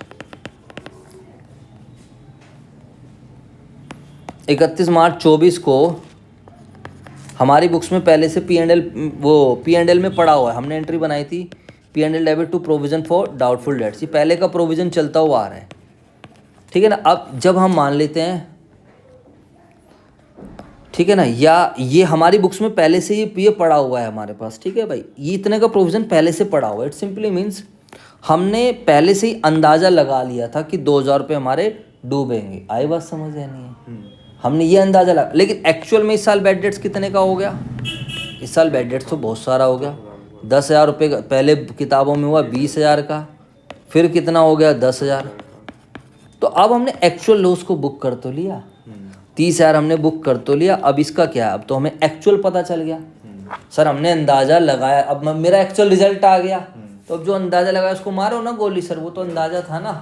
24 को हमारी बुक्स में पहले से P&L में पड़ा हुआ है, हमने एंट्री बनाई थी P&L debit to provision for doubtful debts. ये पहले का प्रोविज़न चलता हुआ आ रहा है, ठीक है ना। अब जब हम मान लेते हैं, ठीक है ना, या ये हमारी बुक्स में पहले से ये पड़ा हुआ है हमारे पास, ठीक है भाई, ये इतने का प्रोविज़न पहले से पड़ा हुआ है। इट सिंपली मीन्स हमने पहले से ही अंदाज़ा लगा लिया था कि 2,000 रुपये हमारे डूबेंगे। आई बात समझ है नहीं? हमने ये अंदाज़ा लगा, लेकिन एक्चुअल में इस साल बैड डेट्स कितने का हो गया? इस साल बैड डेट्स तो बहुत सारा हो गया। 10,000 रुपये का पहले किताबों में हुआ, 20,000 का, फिर कितना हो गया? 10,000। तो अब हमने एक्चुअल लॉस को बुक कर तो लिया, 30,000 हमने बुक कर तो लिया। अब इसका क्या है? अब तो हमें एक्चुअल पता चल गया। सर हमने अंदाज़ा लगाया, अब मेरा एक्चुअल रिजल्ट आ गया, तो अब जो अंदाज़ा लगाया उसको मारो ना गोली। सर वो तो अंदाज़ा था ना,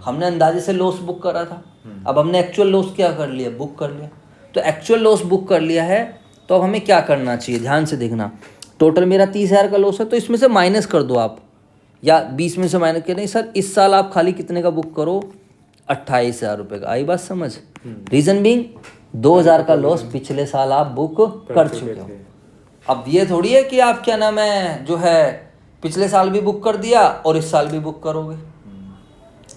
हमने अंदाजे से लॉस बुक करा था, अब हमने एक्चुअल लॉस क्या कर लिया? बुक कर लिया। तो एक्चुअल लॉस बुक कर लिया है, तो अब हमें क्या करना चाहिए? ध्यान से देखना। टोटल मेरा 30,000 का लॉस है, तो इसमें से माइनस कर दो आप, या 20 में से माइनस कर। नहीं सर, इस साल आप खाली कितने का बुक करो? 28,000 रुपये का। आई बात समझ? रीज़न बीइंग 2,000 का लॉस पिछले साल आप बुक कर चुके हो। अब ये थोड़ी है कि आप क्या नाम है जो है पिछले साल भी बुक कर दिया और इस साल भी बुक करोगे।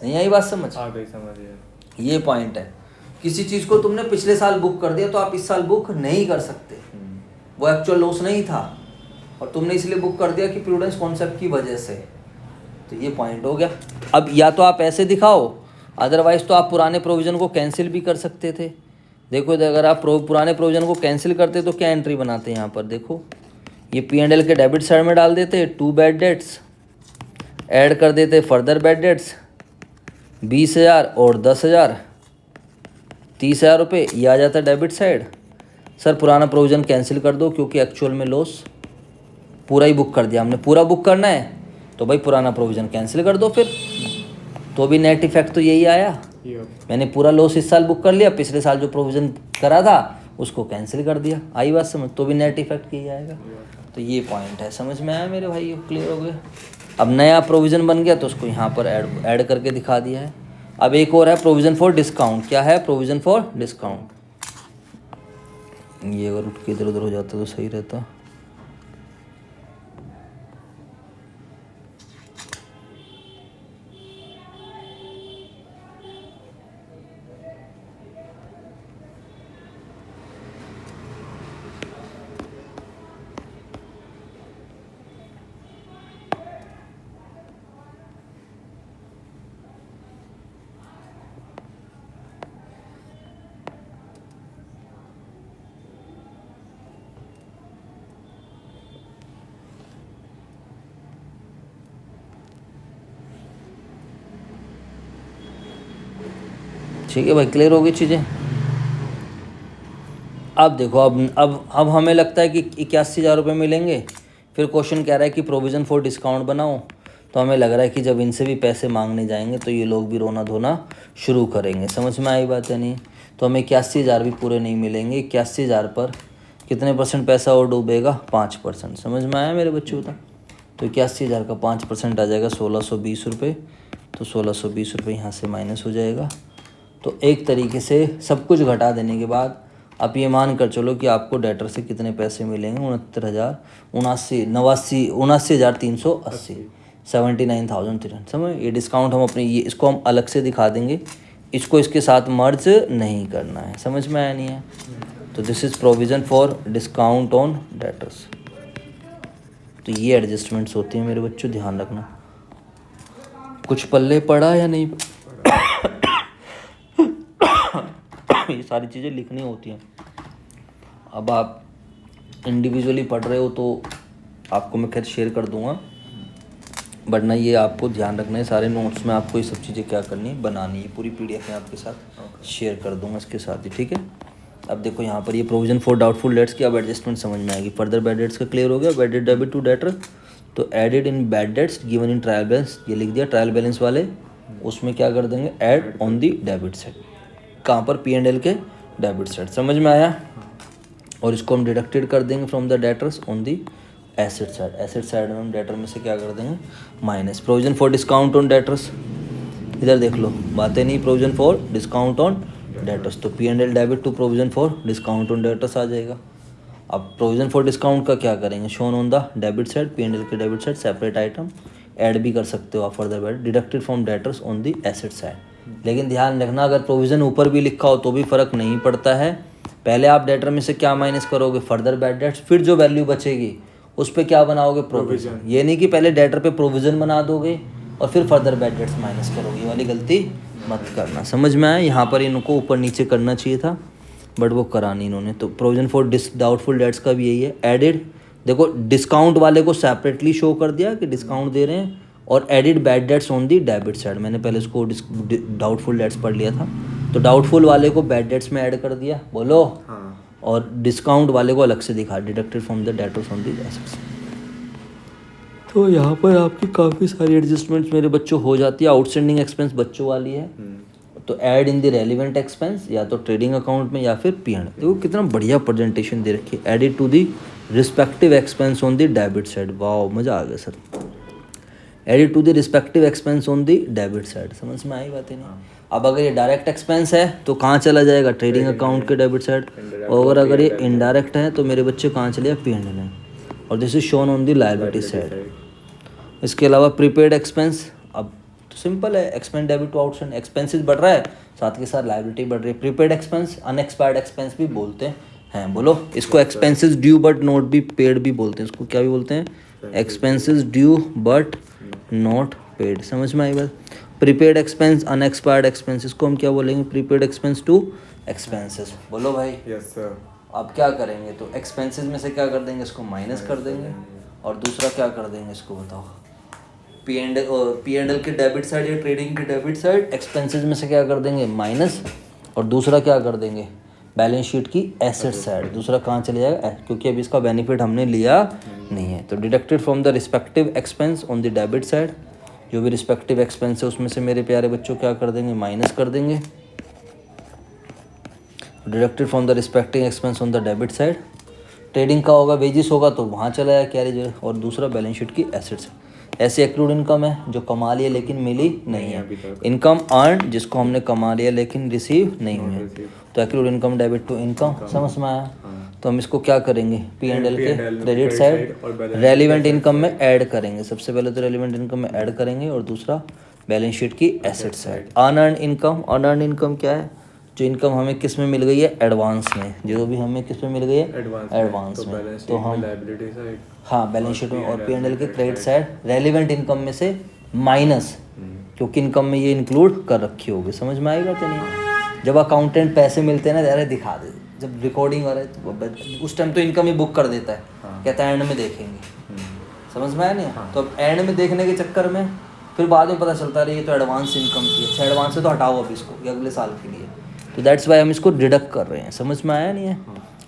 नहीं आई बात समझ? आ गई समझ। ये पॉइंट है, किसी चीज़ को तुमने पिछले साल बुक कर दिया तो आप इस साल बुक नहीं कर सकते, वो एक्चुअल लॉस नहीं था और तुमने इसलिए बुक कर दिया कि प्रूडेंस कॉन्सेप्ट की वजह से। तो ये पॉइंट हो गया। अब या तो आप ऐसे दिखाओ, अदरवाइज तो आप पुराने प्रोविज़न को कैंसिल भी कर सकते थे। देखो अगर आप पुराने प्रोविज़न को कैंसिल करते तो क्या एंट्री बनाते हैं यहाँ पर? देखो ये P&L के डेबिट साइड में डाल देते 2 बैड डेट्स, ऐड कर देते फर्दर बैड डेट्स 20,000 और 10,000, 30,000 रुपये, ये आ जाता है डेबिट साइड। सर पुराना प्रोविज़न कैंसिल कर दो क्योंकि एक्चुअल में लॉस पूरा ही बुक कर दिया हमने, पूरा बुक करना है तो भाई पुराना प्रोविज़न कैंसिल कर दो फिर। तो भी नेट इफेक्ट तो यही आया, मैंने पूरा लॉस इस साल बुक कर लिया, पिछले साल जो प्रोविज़न करा था उसको कैंसिल कर दिया। आई बात समझ? तो भी नेट इफेक्ट यही आएगा। तो ये पॉइंट है, समझ में आया मेरे भाई? क्लियर हो गया? अब नया प्रोविज़न बन गया तो उसको यहाँ पर ऐड करके दिखा दिया है। अब एक और है प्रोविज़न फॉर डिस्काउंट। क्या है? Provision for discount. ये अगर उठ के इधर उधर हो जाता तो सही रहता। ठीक है भाई, क्लियर हो गई चीज़ें। अब देखो, अब हमें लगता है कि 81,000 रुपये मिलेंगे। फिर क्वेश्चन कह रहा है कि प्रोविज़न फॉर डिस्काउंट बनाओ। तो हमें लग रहा है कि जब इनसे भी पैसे मांगने जाएंगे तो ये लोग भी रोना धोना शुरू करेंगे। समझ में आई बात है नहीं? तो हमें 81,000 भी पूरे नहीं मिलेंगे। 81,000 पर कितने परसेंट पैसा और डूबेगा? 5%। समझ में आया मेरे बच्चों का? तो 81,000 का 5% आ जाएगा 1,620 रुपये। तो 1,620 रुपये यहाँ से माइनस हो जाएगा। तो एक तरीके से सब कुछ घटा देने के बाद आप ये मान कर चलो कि आपको डेटर से कितने पैसे मिलेंगे? 79,380 79,300। समझ? ये डिस्काउंट हम अपने ये इसको हम अलग से दिखा देंगे, इसको इसके साथ मर्ज नहीं करना है। समझ में आया नहीं है? तो this is provision for discount on debtors. तो ये एडजस्टमेंट्स होती हैं मेरे बच्चों, ध्यान रखना। कुछ पल्ले पड़ा या नहीं? ये सारी चीज़ें लिखनी होती हैं। अब आप इंडिविजुअली पढ़ रहे हो तो आपको मैं खैर शेयर कर दूंगा, बट ना ये आपको ध्यान रखना है सारे नोट्स में आपको ये सब चीज़ें क्या करनी है, बनानी है। पूरी PDF में आपके साथ शेयर कर दूंगा इसके साथ ही, ठीक है। अब देखो यहाँ पर ये प्रोविजन फॉर डाउटफुल डेट्स की अब एडजस्टमेंट समझ में आएगी। फर्दर बैड डेट्स का क्लियर हो गया। Bad debt debit to debtor, तो added in bad debts given in trial balance, ये लिख दिया ट्रायल बैलेंस वाले, उसमें क्या कर देंगे? Add on the debit side. कहाँ पर? P&L के डेबिट साइड। समझ में आया? और इसको हम डिडक्टेड कर देंगे from the debtors on the asset side. Asset side में हम डेटर में से क्या कर देंगे? Minus. Provision for discount on debtors, इधर देख लो, बातें नहीं। Provision for discount on debtors, तो P&L debit to provision for discount on debtors आ जाएगा। अब प्रोविजन फॉर डिस्काउंट का क्या करेंगे? Shown on the debit side, P&L के debit side, separate item. Add भी कर सकते हो आप further bad, deducted from debtors on the asset side. लेकिन ध्यान रखना, अगर प्रोविज़न ऊपर भी लिखा हो तो भी फ़र्क नहीं पड़ता है। पहले आप डेटर में से क्या माइनस करोगे? फर्दर बैड डेट्स, फिर जो वैल्यू बचेगी उस पर क्या बनाओगे? प्रोविज़न। ये नहीं कि पहले डेटर पे प्रोविज़न बना दोगे और फिर फर्दर बैड डेट्स माइनस करोगे, ये वाली गलती मत करना। समझ में आया? यहाँ पर इनको ऊपर नीचे करना चाहिए था, बट वो करा नहीं इन्होंने। तो प्रोविज़न फॉर डाउटफुल डेट्स का भी यही है। एडिड, देखो डिस्काउंट वाले को सेपरेटली शो कर दिया कि डिस्काउंट दे रहे हैं, और added bad debts on the debit side. मैंने पहले इसको डाउटफुल डेट्स पढ़ लिया था, तो डाउटफुल वाले को बैड डेट्स में ऐड कर दिया, बोलो। हाँ। और डिस्काउंट वाले को अलग से दिखा, deducted from the debtors on the assets. तो यहाँ पर आपकी काफ़ी सारी एडजस्टमेंट्स मेरे बच्चों हो जाती है। आउटस्टैंडिंग एक्सपेंस बच्चों वाली है, तो add in the relevant expense, या तो ट्रेडिंग अकाउंट में या फिर P&L। देखो कितना बढ़िया प्रेजेंटेशन दे रखी है। Added to the respective expense on the debit side. Wow, मज़ा आ गया sir. Added to the respective expense on the debit side. समझ में आई बातें नहीं? अब अगर ये डायरेक्ट एक्सपेंस है तो कहाँ चला जाएगा? ट्रेडिंग अकाउंट के डेबिट साइड। और अगर ये इनडायरेक्ट है तो मेरे बच्चे कहाँ चले जाए? P&L है। और this is shown on the liability side. इसके अलावा प्रीपेड एक्सपेंस, अब तो सिंपल है, expense debit to outstanding. Expenses बढ़ रहा है, साथ के साथ लायबिलिटी बढ़ रही है। प्रीपेड एक्सपेंस अनएक्सपायर्ड एक्सपेंस भी बोलते हैं, बोलो। इसको expenses due but not be paid भी बोलते हैं। इसको क्या भी बोलते हैं? Expenses due but not paid. समझ में आई बात? प्रीपेड एक्सपेंस अनएक्सपायर्ड एक्सपेंसेस को हम क्या बोलेंगे? Prepaid expense to expenses. बोलो भाई। Yes sir. अब क्या करेंगे? तो एक्सपेंसेस में से क्या कर देंगे? इसको माइनस कर देंगे, और दूसरा क्या कर देंगे? इसको बताओ। P&L के डेबिट साइड या ट्रेडिंग के डेबिट साइड, एक्सपेंसेस में से क्या कर देंगे? माइनस, और दूसरा क्या कर देंगे? बैलेंस शीट की एसेट साइड। दूसरा कहाँ चले जाएगा? क्योंकि अभी इसका बेनिफिट हमने लिया नहीं है। तो deducted from the respective expense on the debit side. जो भी रिस्पेक्टिव एक्सपेंस है उसमें से मेरे प्यारे बच्चों क्या कर देंगे? माइनस कर देंगे। Deducted from the respective expense on the debit side. Trading का होगा, वेजिस होगा तो वहाँ चला जाए कैरेज, और दूसरा बैलेंस शीट की एसेट्स। ऐसी एक्रूड इनकम है जो कमा लिया लेकिन मिली नहीं है। इनकम अर्न, जिसको हमने कमा लिया लेकिन रिसीव नहीं हुई है, तो accrued income debit to income. समझ में आया? तो हम इसको क्या करेंगे? P&L के क्रेडिट साइड रेलिवेंट इनकम में ऐड करेंगे। सबसे पहले तो रेलिवेंट इनकम में ऐड करेंगे, और दूसरा बैलेंस शीट की asset side. Unearned income, unearned income क्या है? जो इनकम हमें किस में मिल गई है? एडवांस में। जो भी हमें किस में मिल गई है? एडवांस में। तो हम हाँ बैलेंस शीट में, और P&L के क्रेडिट साइड रेलिवेंट इनकम में से माइनस, क्योंकि इनकम में ये इंक्लूड कर रखी होगी। समझ में आएगा तो नहीं? जब अकाउंटेंट पैसे मिलते हैं ना, अरे दिखा दे, जब रिकॉर्डिंग हो रहा है तो उस टाइम तो इनकम ही बुक कर देता है, कहता है एंड में देखेंगे। समझ में आया नहीं? तो अब एंड में देखने के चक्कर में फिर बाद में पता चलता है ये तो एडवांस इनकम थी, अच्छा एडवांस है तो हटाओ अब इसको ये अगले साल के लिए, तो दैट्स वाई हम इसको डिडक्ट कर रहे हैं। समझ में आया नहीं है?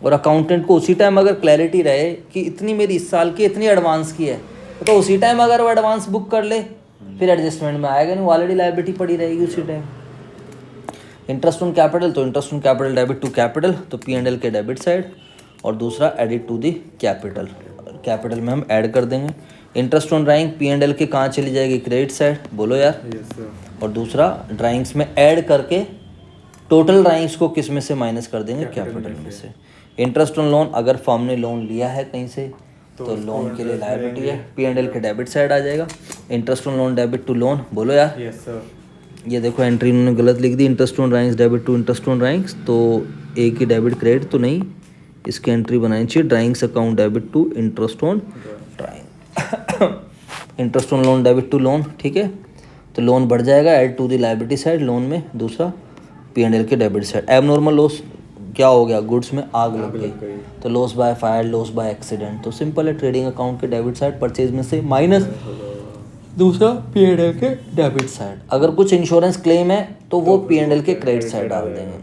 और अकाउंटेंट को उसी टाइम अगर क्लैरिटी रहे कि इतनी मेरी इस साल की इतनी एडवांस की है, तो उसी टाइम अगर वो एडवांस बुक कर ले, फिर एडजस्टमेंट में आएगा नहीं, ऑलरेडी लायबिलिटी पड़ी रहेगी उसी टाइम। इंटरेस्ट ऑन कैपिटल, तो interest on capital debit to capital, तो P&L के डेबिट साइड, और दूसरा added to the capital, capital में हम ऐड कर देंगे। इंटरेस्ट ऑन ड्राइंग P&L के कहाँ चली जाएगी, क्रेडिट साइड, बोलो यार। और दूसरा ड्राइंग्स में ऐड करके टोटल ड्राइंग्स को किस में से माइनस कर देंगे, कैपिटल में से। इंटरेस्ट ऑन लोन, अगर फर्म ने लोन लिया है कहीं से तो लोन के लिए लायबिलिटी है, P&L के डेबिट साइड आ जाएगा। Interest on loan debit to loan, बोलो यार। ये देखो एंट्री उन्होंने गलत लिख दी, interest on drawings debit to interest on drawings, तो एक ही डेबिट क्रेडिट तो नहीं, इसकी एंट्री बनानी चाहिए drawings account debit to interest on drawing, interest on loan debit to loan, ठीक है। तो लोन बढ़ जाएगा, add to the liability side loan में, दूसरा P&L के डेबिट साइड। एबनॉर्मल लॉस क्या हो गया, गुड्स में आग लग गई, तो loss by fire, loss by accident, तो सिंपल है, ट्रेडिंग अकाउंट के डेबिट साइड परचेज में से माइनस, दूसरा P&L के डेबिट साइड। अगर कुछ इंश्योरेंस क्लेम है तो वो P&L के क्रेडिट साइड डाल देंगे।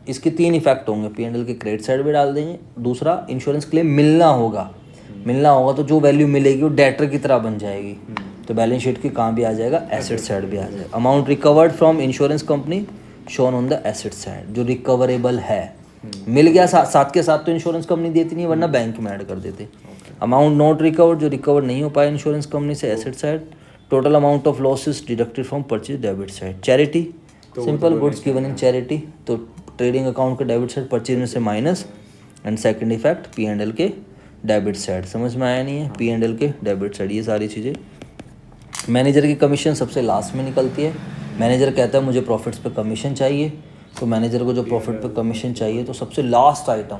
इसके 3 इफेक्ट होंगे, P&L के क्रेडिट साइड भी डाल देंगे, दूसरा इंश्योरेंस क्लेम मिलना होगा तो जो वैल्यू मिलेगी वो डेटर की तरह बन जाएगी, तो बैलेंस शीट की कहाँ भी आ जाएगा, एसेट साइड भी आ जाएगा। Amount recovered from insurance company shown on the asset side, जो रिकवरेबल है, मिल गया साथ के साथ तो इंश्योरेंस कंपनी देती नहीं, वरना बैंक में ऐड कर देते। अमाउंट नॉट रिकवर्ड, जो रिकवर नहीं हो पाया इंश्योरेंस कंपनी से, asset side. Total amount of losses deducted from purchase debit side. Charity, simple goods given in charity, तो ट्रेडिंग अकाउंट के डेबिट साइड परचेज में से minus, and second effect P&L के डेबिट साइड। समझ में आया नहीं है, P&L के डेबिट साइड, ये सारी चीज़ें। मैनेजर की कमीशन सबसे लास्ट में निकलती है। मैनेजर कहता है मुझे प्रॉफिट्स पे कमीशन चाहिए, तो मैनेजर को जो प्रॉफिट पे कमीशन चाहिए, तो सबसे लास्ट आइटम,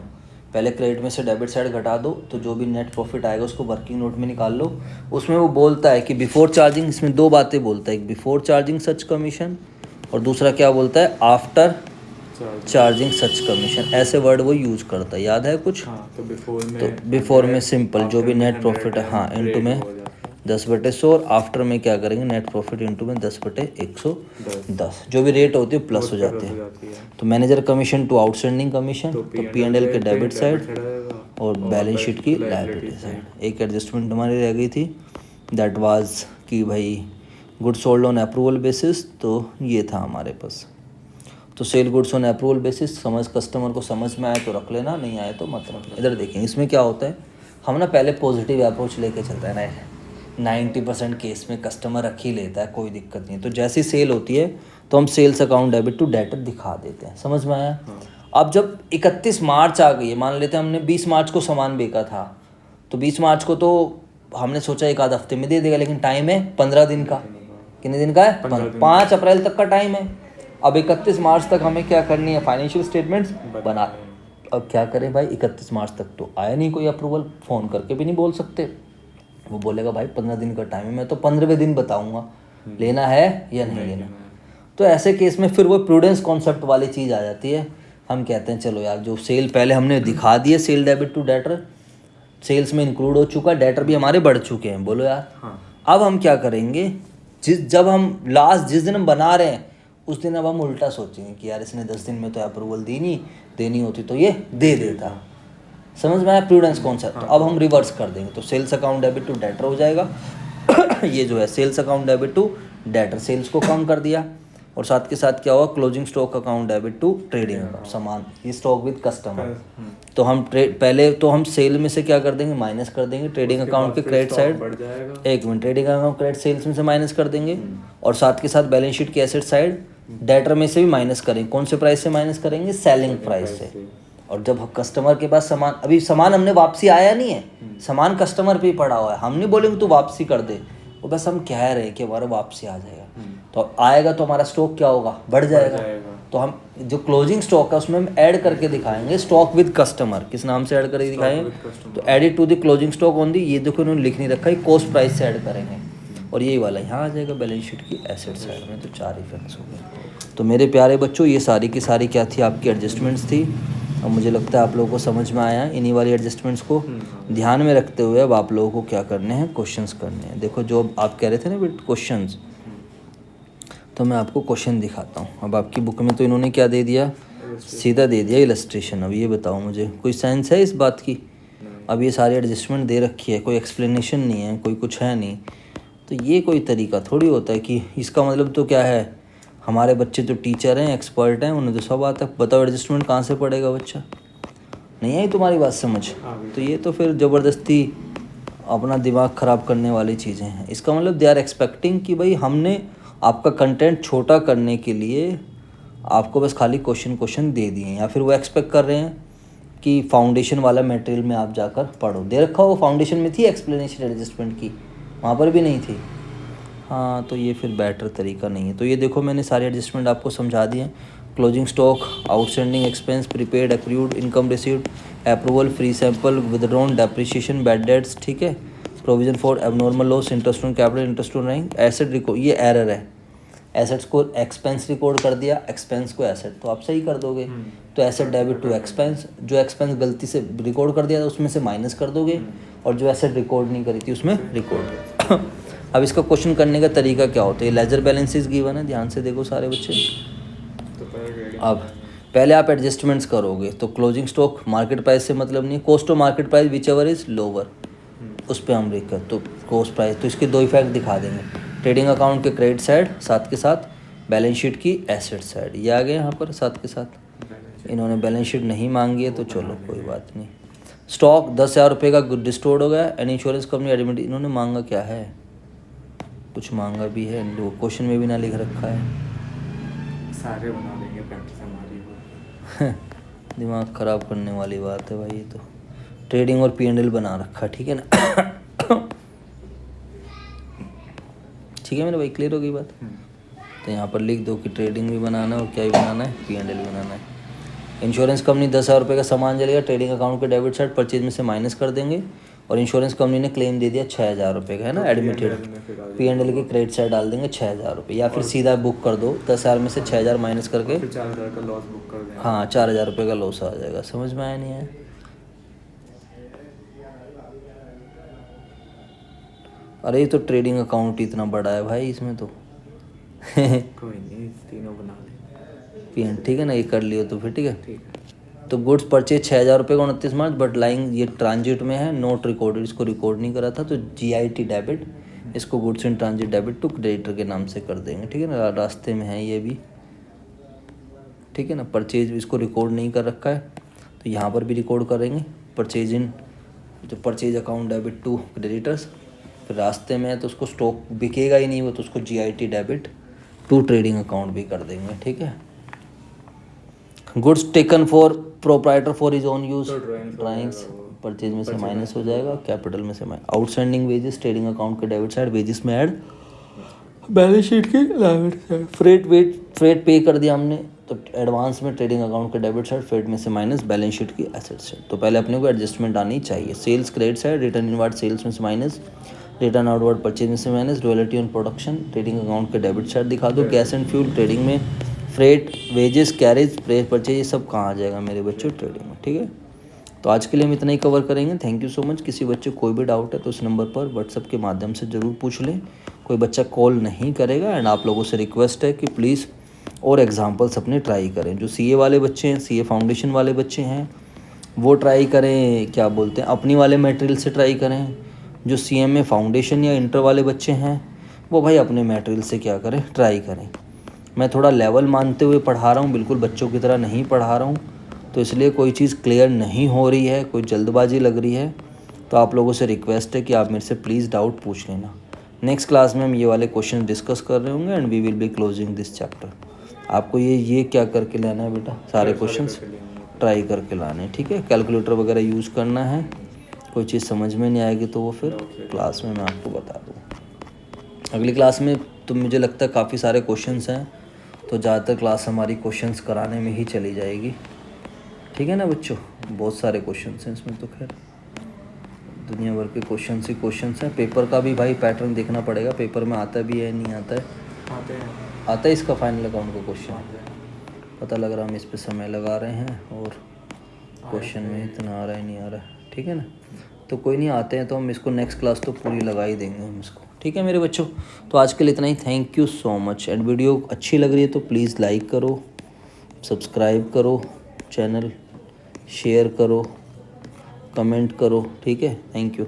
पहले क्रेडिट में से डेबिट साइड घटा दो, तो जो भी नेट प्रॉफिट आएगा उसको वर्किंग नोट में निकाल लो। उसमें वो बोलता है कि बिफोर चार्जिंग, इसमें 2 बातें बोलता है, एक बिफोर चार्जिंग सच कमीशन, और दूसरा क्या बोलता है, आफ्टर चार्जिंग सच कमीशन। ऐसे वर्ड वो यूज करता है, याद है कुछ? तो बिफोर में सिंपल जो भी नेट प्रॉफिट है, हाँ, इनटू में 10/100, और आफ्टर में क्या करेंगे, नेट प्रॉफिट इनटू में 10/110, जो भी रेट होती है प्लस हो जाती है। तो manager commission to outstanding commission, तो P&L के डेबिट साइड और बैलेंस शीट की लायबिलिटी साइड। एक एडजस्टमेंट हमारी रह गई थी, दैट वाज कि भाई goods sold on approval basis, तो ये था हमारे पास। तो sale goods on approval basis, समझ कस्टमर को समझ में आए तो रख लेना, नहीं आए तो मत रख लेना। इधर देखें, इसमें क्या होता है, हम ना पहले पॉजिटिव अप्रोच लेके चलते हैं ना, 90% केस में कस्टमर रख ही लेता है, कोई दिक्कत नहीं। तो जैसी सेल होती है तो हम sales account debit to debtor दिखा देते हैं। समझ में आया? अब जब 31 मार्च आ गई है, मान लेते हैं हमने 20 मार्च को सामान बेचा था, तो 20 मार्च को तो हमने सोचा एक आध हफ्ते में दे देगा, लेकिन टाइम है 15 दिन का। कितने दिन का है? 5 अप्रैल तक का टाइम है। अब 31 मार्च तक हमें क्या करनी है, फाइनेंशियल स्टेटमेंट्स बना। अब क्या करें भाई, 31 मार्च तक तो आया नहीं कोई अप्रूवल, फ़ोन करके भी नहीं बोल सकते। वो बोलेगा भाई 15 दिन का टाइम है, मैं तो 15वें दिन बताऊंगा लेना है या नहीं लेना। तो ऐसे केस में फिर वो प्रूडेंस कॉन्सेप्ट वाली चीज़ आ जाती है। हम कहते हैं चलो यार, जो सेल पहले हमने दिखा दिए, sale debit to debtor, sales में इंक्लूड हो चुका, डेटर भी हमारे बढ़ चुके हैं, बोलो यार। अब हम क्या करेंगे, जब हम जिस दिन हम बना रहे हैं उस दिन अब हम उल्टा सोचेंगे कि यार इसने 10 दिन में तो अप्रूवल देनी होती तो ये दे देता। समझ में आया प्रूडेंस कॉन्सेप्ट? तो अब हम रिवर्स कर देंगे, तो sales account debit to debtor हो जाएगा। ये जो है sales account debit to debtor, sales को कम कर दिया, और साथ के साथ क्या हुआ, closing stock account debit to trading account, सामान ये स्टॉक विद कस्टमर। तो हम पहले तो हम सेल में से क्या कर देंगे, माइनस कर देंगे ट्रेडिंग अकाउंट के क्रेडिट साइड। एक minute, trading account credit sales में से माइनस कर देंगे, और साथ के साथ बैलेंस शीट की एसेट साइड डेटर में से भी माइनस करेंगे। कौन से प्राइस से माइनस करेंगे, सेलिंग प्राइस से। और जब कस्टमर के पास सामान, अभी सामान हमने वापसी आया नहीं है, सामान कस्टमर पे ही पड़ा हुआ है, हम नहीं बोलेंगे तू वापसी कर दे, वो बस हम कह रहे हैं कि हमारा वापसी आ जाएगा। तो आएगा तो हमारा स्टॉक क्या होगा, बढ़ जाएगा। तो हम जो क्लोजिंग स्टॉक है उसमें हम ऐड करके दिखाएंगे स्टॉक विद कस्टमर। किस नाम से ऐड करके दिखाएंगे, तो added to the closing stock on the, ये देखो इन्होंने लिख नहीं रखा है, कॉस्ट प्राइस से ऐड करेंगे, और यही वाला यहाँ आ जाएगा बैलेंस शीट की एसेट साइड में। तो 4 इफेक्ट्स हो गए। तो मेरे प्यारे बच्चों, ये सारी की सारी क्या थी, आपकी एडजस्टमेंट्स थी, और मुझे लगता है आप लोगों को समझ में आया। इन्हीं वाली एडजस्टमेंट्स को ध्यान में रखते हुए अब आप लोगों को क्या करने हैं, क्वेश्चंस करने हैं। देखो जो आप कह रहे थे ना क्वेश्चंस, तो मैं आपको क्वेश्चन दिखाता हूँ। अब आपकी बुक में तो इन्होंने क्या दे दिया, सीधा दे दिया इलस्ट्रेशन। अब ये बताओ मुझे, कोई सेंस है इस बात की? अब ये सारी एडजस्टमेंट दे रखी है, कोई एक्सप्लेनेशन नहीं है, कोई कुछ है नहीं, तो ये कोई तरीका थोड़ी होता है कि इसका मतलब तो क्या है, हमारे बच्चे तो टीचर हैं, एक्सपर्ट हैं, उन्हें तो सब आता है। बताओ एडजस्टमेंट कहाँ से पड़ेगा बच्चा? नहीं आई तुम्हारी बात समझ? तो ये तो फिर ज़बरदस्ती अपना दिमाग ख़राब करने वाली चीज़ें हैं। इसका मतलब दे आर एक्सपेक्टिंग कि भाई हमने आपका कंटेंट छोटा करने के लिए आपको बस खाली क्वेश्चन दे दिए हैं, या फिर वो एक्सपेक्ट कर रहे हैं कि फाउंडेशन वाला मटेरियल में आप जाकर पढ़ो। दे रखा हो फाउंडेशन में थी एक्सप्लेनेशन एडजस्टमेंट की, वहाँ पर भी नहीं थी। हाँ, तो ये फिर बेटर तरीका नहीं है। तो ये देखो मैंने सारे एडजस्टमेंट आपको समझा दिए हैं। Closing stock, outstanding expense, prepaid, accrued, income received, approval, free sample, withdrawn, depreciation, bad debts, ठीक है, provision for abnormal loss, interest on capital, interest on rank, asset record. ये एरर है, एसेट्स को एक्सपेंस रिकॉर्ड कर दिया, expense को asset, तो आप सही कर दोगे। तो एसेट डेबिट टू एक्सपेंस, जो एक्सपेंस गलती से रिकॉर्ड कर दिया था उसमें से माइनस कर दोगे, और जो एसेट रिकॉर्ड नहीं करी थी उसमें रिकॉर्ड। अब इसका क्वेश्चन करने का तरीका क्या होता है? लेजर बैलेंसेस गिवन है, ध्यान से देखो सारे बच्चे। अब पहले आप एडजस्टमेंट्स करोगे तो क्लोजिंग स्टॉक मार्केट प्राइस से मतलब नहीं, cost of market price which ever is lower, उस पर हम लिख कर, तो कॉस्ट प्राइस, तो इसके दो इफेक्ट दिखा देंगे, ट्रेडिंग अकाउंट के क्रेडिट साइड, साथ के साथ बैलेंस शीट की एसेट साइड। ये आ गए यहाँ पर साथ के साथ। इन्होंने बैलेंस शीट नहीं मांगी है तो चलो कोई बात नहीं। स्टॉक 10,000 रुपये का गुड डिस्टोर्ड हो गया, एंड इंश्योरेंस कंपनी एडमिट। इन्होंने मांगा क्या है? कुछ मांगा भी है, क्वेश्चन में भी ना लिख रखा है। सारे बना देंगे प्रैक्टिस हमारी। दिमाग ख़राब करने वाली बात है भाई ये तो। ट्रेडिंग और P&L बना रखा, ठीक है ना? ठीक है मेरे भाई, क्लियर हो गई बात? तो यहाँ पर लिख दो कि ट्रेडिंग भी बनाना है और क्या भी बनाना है, P&L भी बनाना है। इंश्योरेंस कंपनी 10,000 रुपये का सामान जलेगा, ट्रेडिंग अकाउंट के डेबिट साइड परचेज में से माइनस कर देंगे, और इंश्योरेंस कंपनी ने क्लेम दे दिया 6,000 रुपये का, है ना, एडमिटेड। P&L की क्रेडिट साइड डाल देंगे 6,000 रुपये, या फिर सीधा बुक कर दो 10,000 में से 6,000 माइनस करके 4,000 का लॉस बुक कर देंगे। हाँ, 4,000 रुपये का लॉस आ जाएगा। समझ में आया नहीं है? अरे ये तो ट्रेडिंग अकाउंट ही इतना बड़ा है भाई, इसमें तो कोई नहीं, तीनों बना लेंगे। ठीक है ना, ये कर लियो तो फिर ठीक है। ठीक है। तो गुड्स परचेज 6,000 रुपये का 29 मार्च, बट लाइंग ये ट्रांजिट में है, नोट रिकॉर्डेड, इसको रिकॉर्ड नहीं करा था, तो GIT डेबिट, इसको goods in transit debit to creditor के नाम से कर देंगे, ठीक है ना, रास्ते में है ये भी, ठीक है ना। परचेज इसको रिकॉर्ड नहीं कर रखा है तो यहाँ पर भी रिकॉर्ड करेंगे, परचेज इन, जो purchase account debit to creditors, फिर रास्ते में है तो उसको स्टॉक बिकेगा ही नहीं वो, तो उसको GIT debit to trading account भी कर देंगे, ठीक है। Goods taken for proprietor for his own use, drawings purchase में से माइनस हो जाएगा, कैपिटल में से आउटस्टैंडिंग वेजेस ट्रेडिंग अकाउंट के डेबिट साइड, वेजेस में ऐड, बैलेंस शीट की डेबिट साइड, फ्रेट पे कर दिया हमने तो एडवांस में ट्रेडिंग अकाउंट के डेबिट साइड, फ्रेट में से माइनस, बैलेंस शीट की एसेट साइड। तो पहले अपने को एडजस्टमेंट आनी चाहिए। Sales credit side, return inward sales में से माइनस, रिटर्न आउटवर्ड परचेज में से minus, royalty on production trading account के डेबिट साइड दिखा दो। गैस एंड फ्यूल ट्रेडिंग में, फ्रेट, वेजेस, कैरेज, परचेज, ये सब कहाँ आ जाएगा मेरे बच्चों? ट्रेडिंग में, ठीक है। तो आज के लिए हम इतना ही कवर करेंगे। Thank you so much. किसी बच्चे कोई भी डाउट है तो इस नंबर पर व्हाट्सएप के माध्यम से ज़रूर पूछ लें। कोई बच्चा कॉल नहीं करेगा, एंड आप लोगों से रिक्वेस्ट है कि प्लीज़ और एग्जांपल्स अपने ट्राई करें। जो CA वाले बच्चे हैं, CA फाउंडेशन वाले बच्चे हैं, वो ट्राई करें, क्या बोलते हैं, अपनी वाले मटेरियल से ट्राई करें। जो CMA फाउंडेशन या इंटर वाले बच्चे हैं वो भाई अपने मटेरियल से क्या करें, ट्राई करें। मैं थोड़ा लेवल मानते हुए पढ़ा रहा हूँ, बिल्कुल बच्चों की तरह नहीं पढ़ा रहा हूँ, तो इसलिए कोई चीज़ क्लियर नहीं हो रही है, कोई जल्दबाजी लग रही है, तो आप लोगों से रिक्वेस्ट है कि आप मेरे से प्लीज़ डाउट पूछ लेना। नेक्स्ट क्लास में हम ये वाले क्वेश्चन डिस्कस कर रहे होंगे, and we will be closing this chapter. आपको ये क्या करके लाना है बेटा, सारे क्वेश्चंस ट्राई करके लाने हैं, ठीक है। कैलकुलेटर वगैरह यूज़ करना है। कोई चीज़ समझ में नहीं आएगी तो वो फिर क्लास में मैं आपको बता दूँ। अगली क्लास में तो मुझे लगता है काफ़ी सारे क्वेश्चंस हैं, तो ज़्यादातर क्लास हमारी क्वेश्चंस कराने में ही चली जाएगी, ठीक है ना बच्चों। बहुत सारे क्वेश्चंस हैं इसमें, तो खैर दुनिया भर के क्वेश्चंस ही क्वेश्चंस हैं। पेपर का भी भाई पैटर्न देखना पड़ेगा, पेपर में आता भी है नहीं आता है, आता है इसका फाइनल अकाउंट का क्वेश्चन, पता लग रहा हम इस पे समय लगा रहे हैं और क्वेश्चन में इतना आ रहा है नहीं आ रहा है, ठीक है ना। तो कोई नहीं, आते हैं तो हम इसको नेक्स्ट क्लास तो पूरी लगा ही देंगे हम इसको। ठीक है मेरे बच्चों, तो आज के लिए इतना ही। Thank you so much. And video अच्छी लग रही है तो प्लीज़ लाइक करो, सब्सक्राइब करो चैनल, शेयर करो, कमेंट करो, ठीक है। Thank you.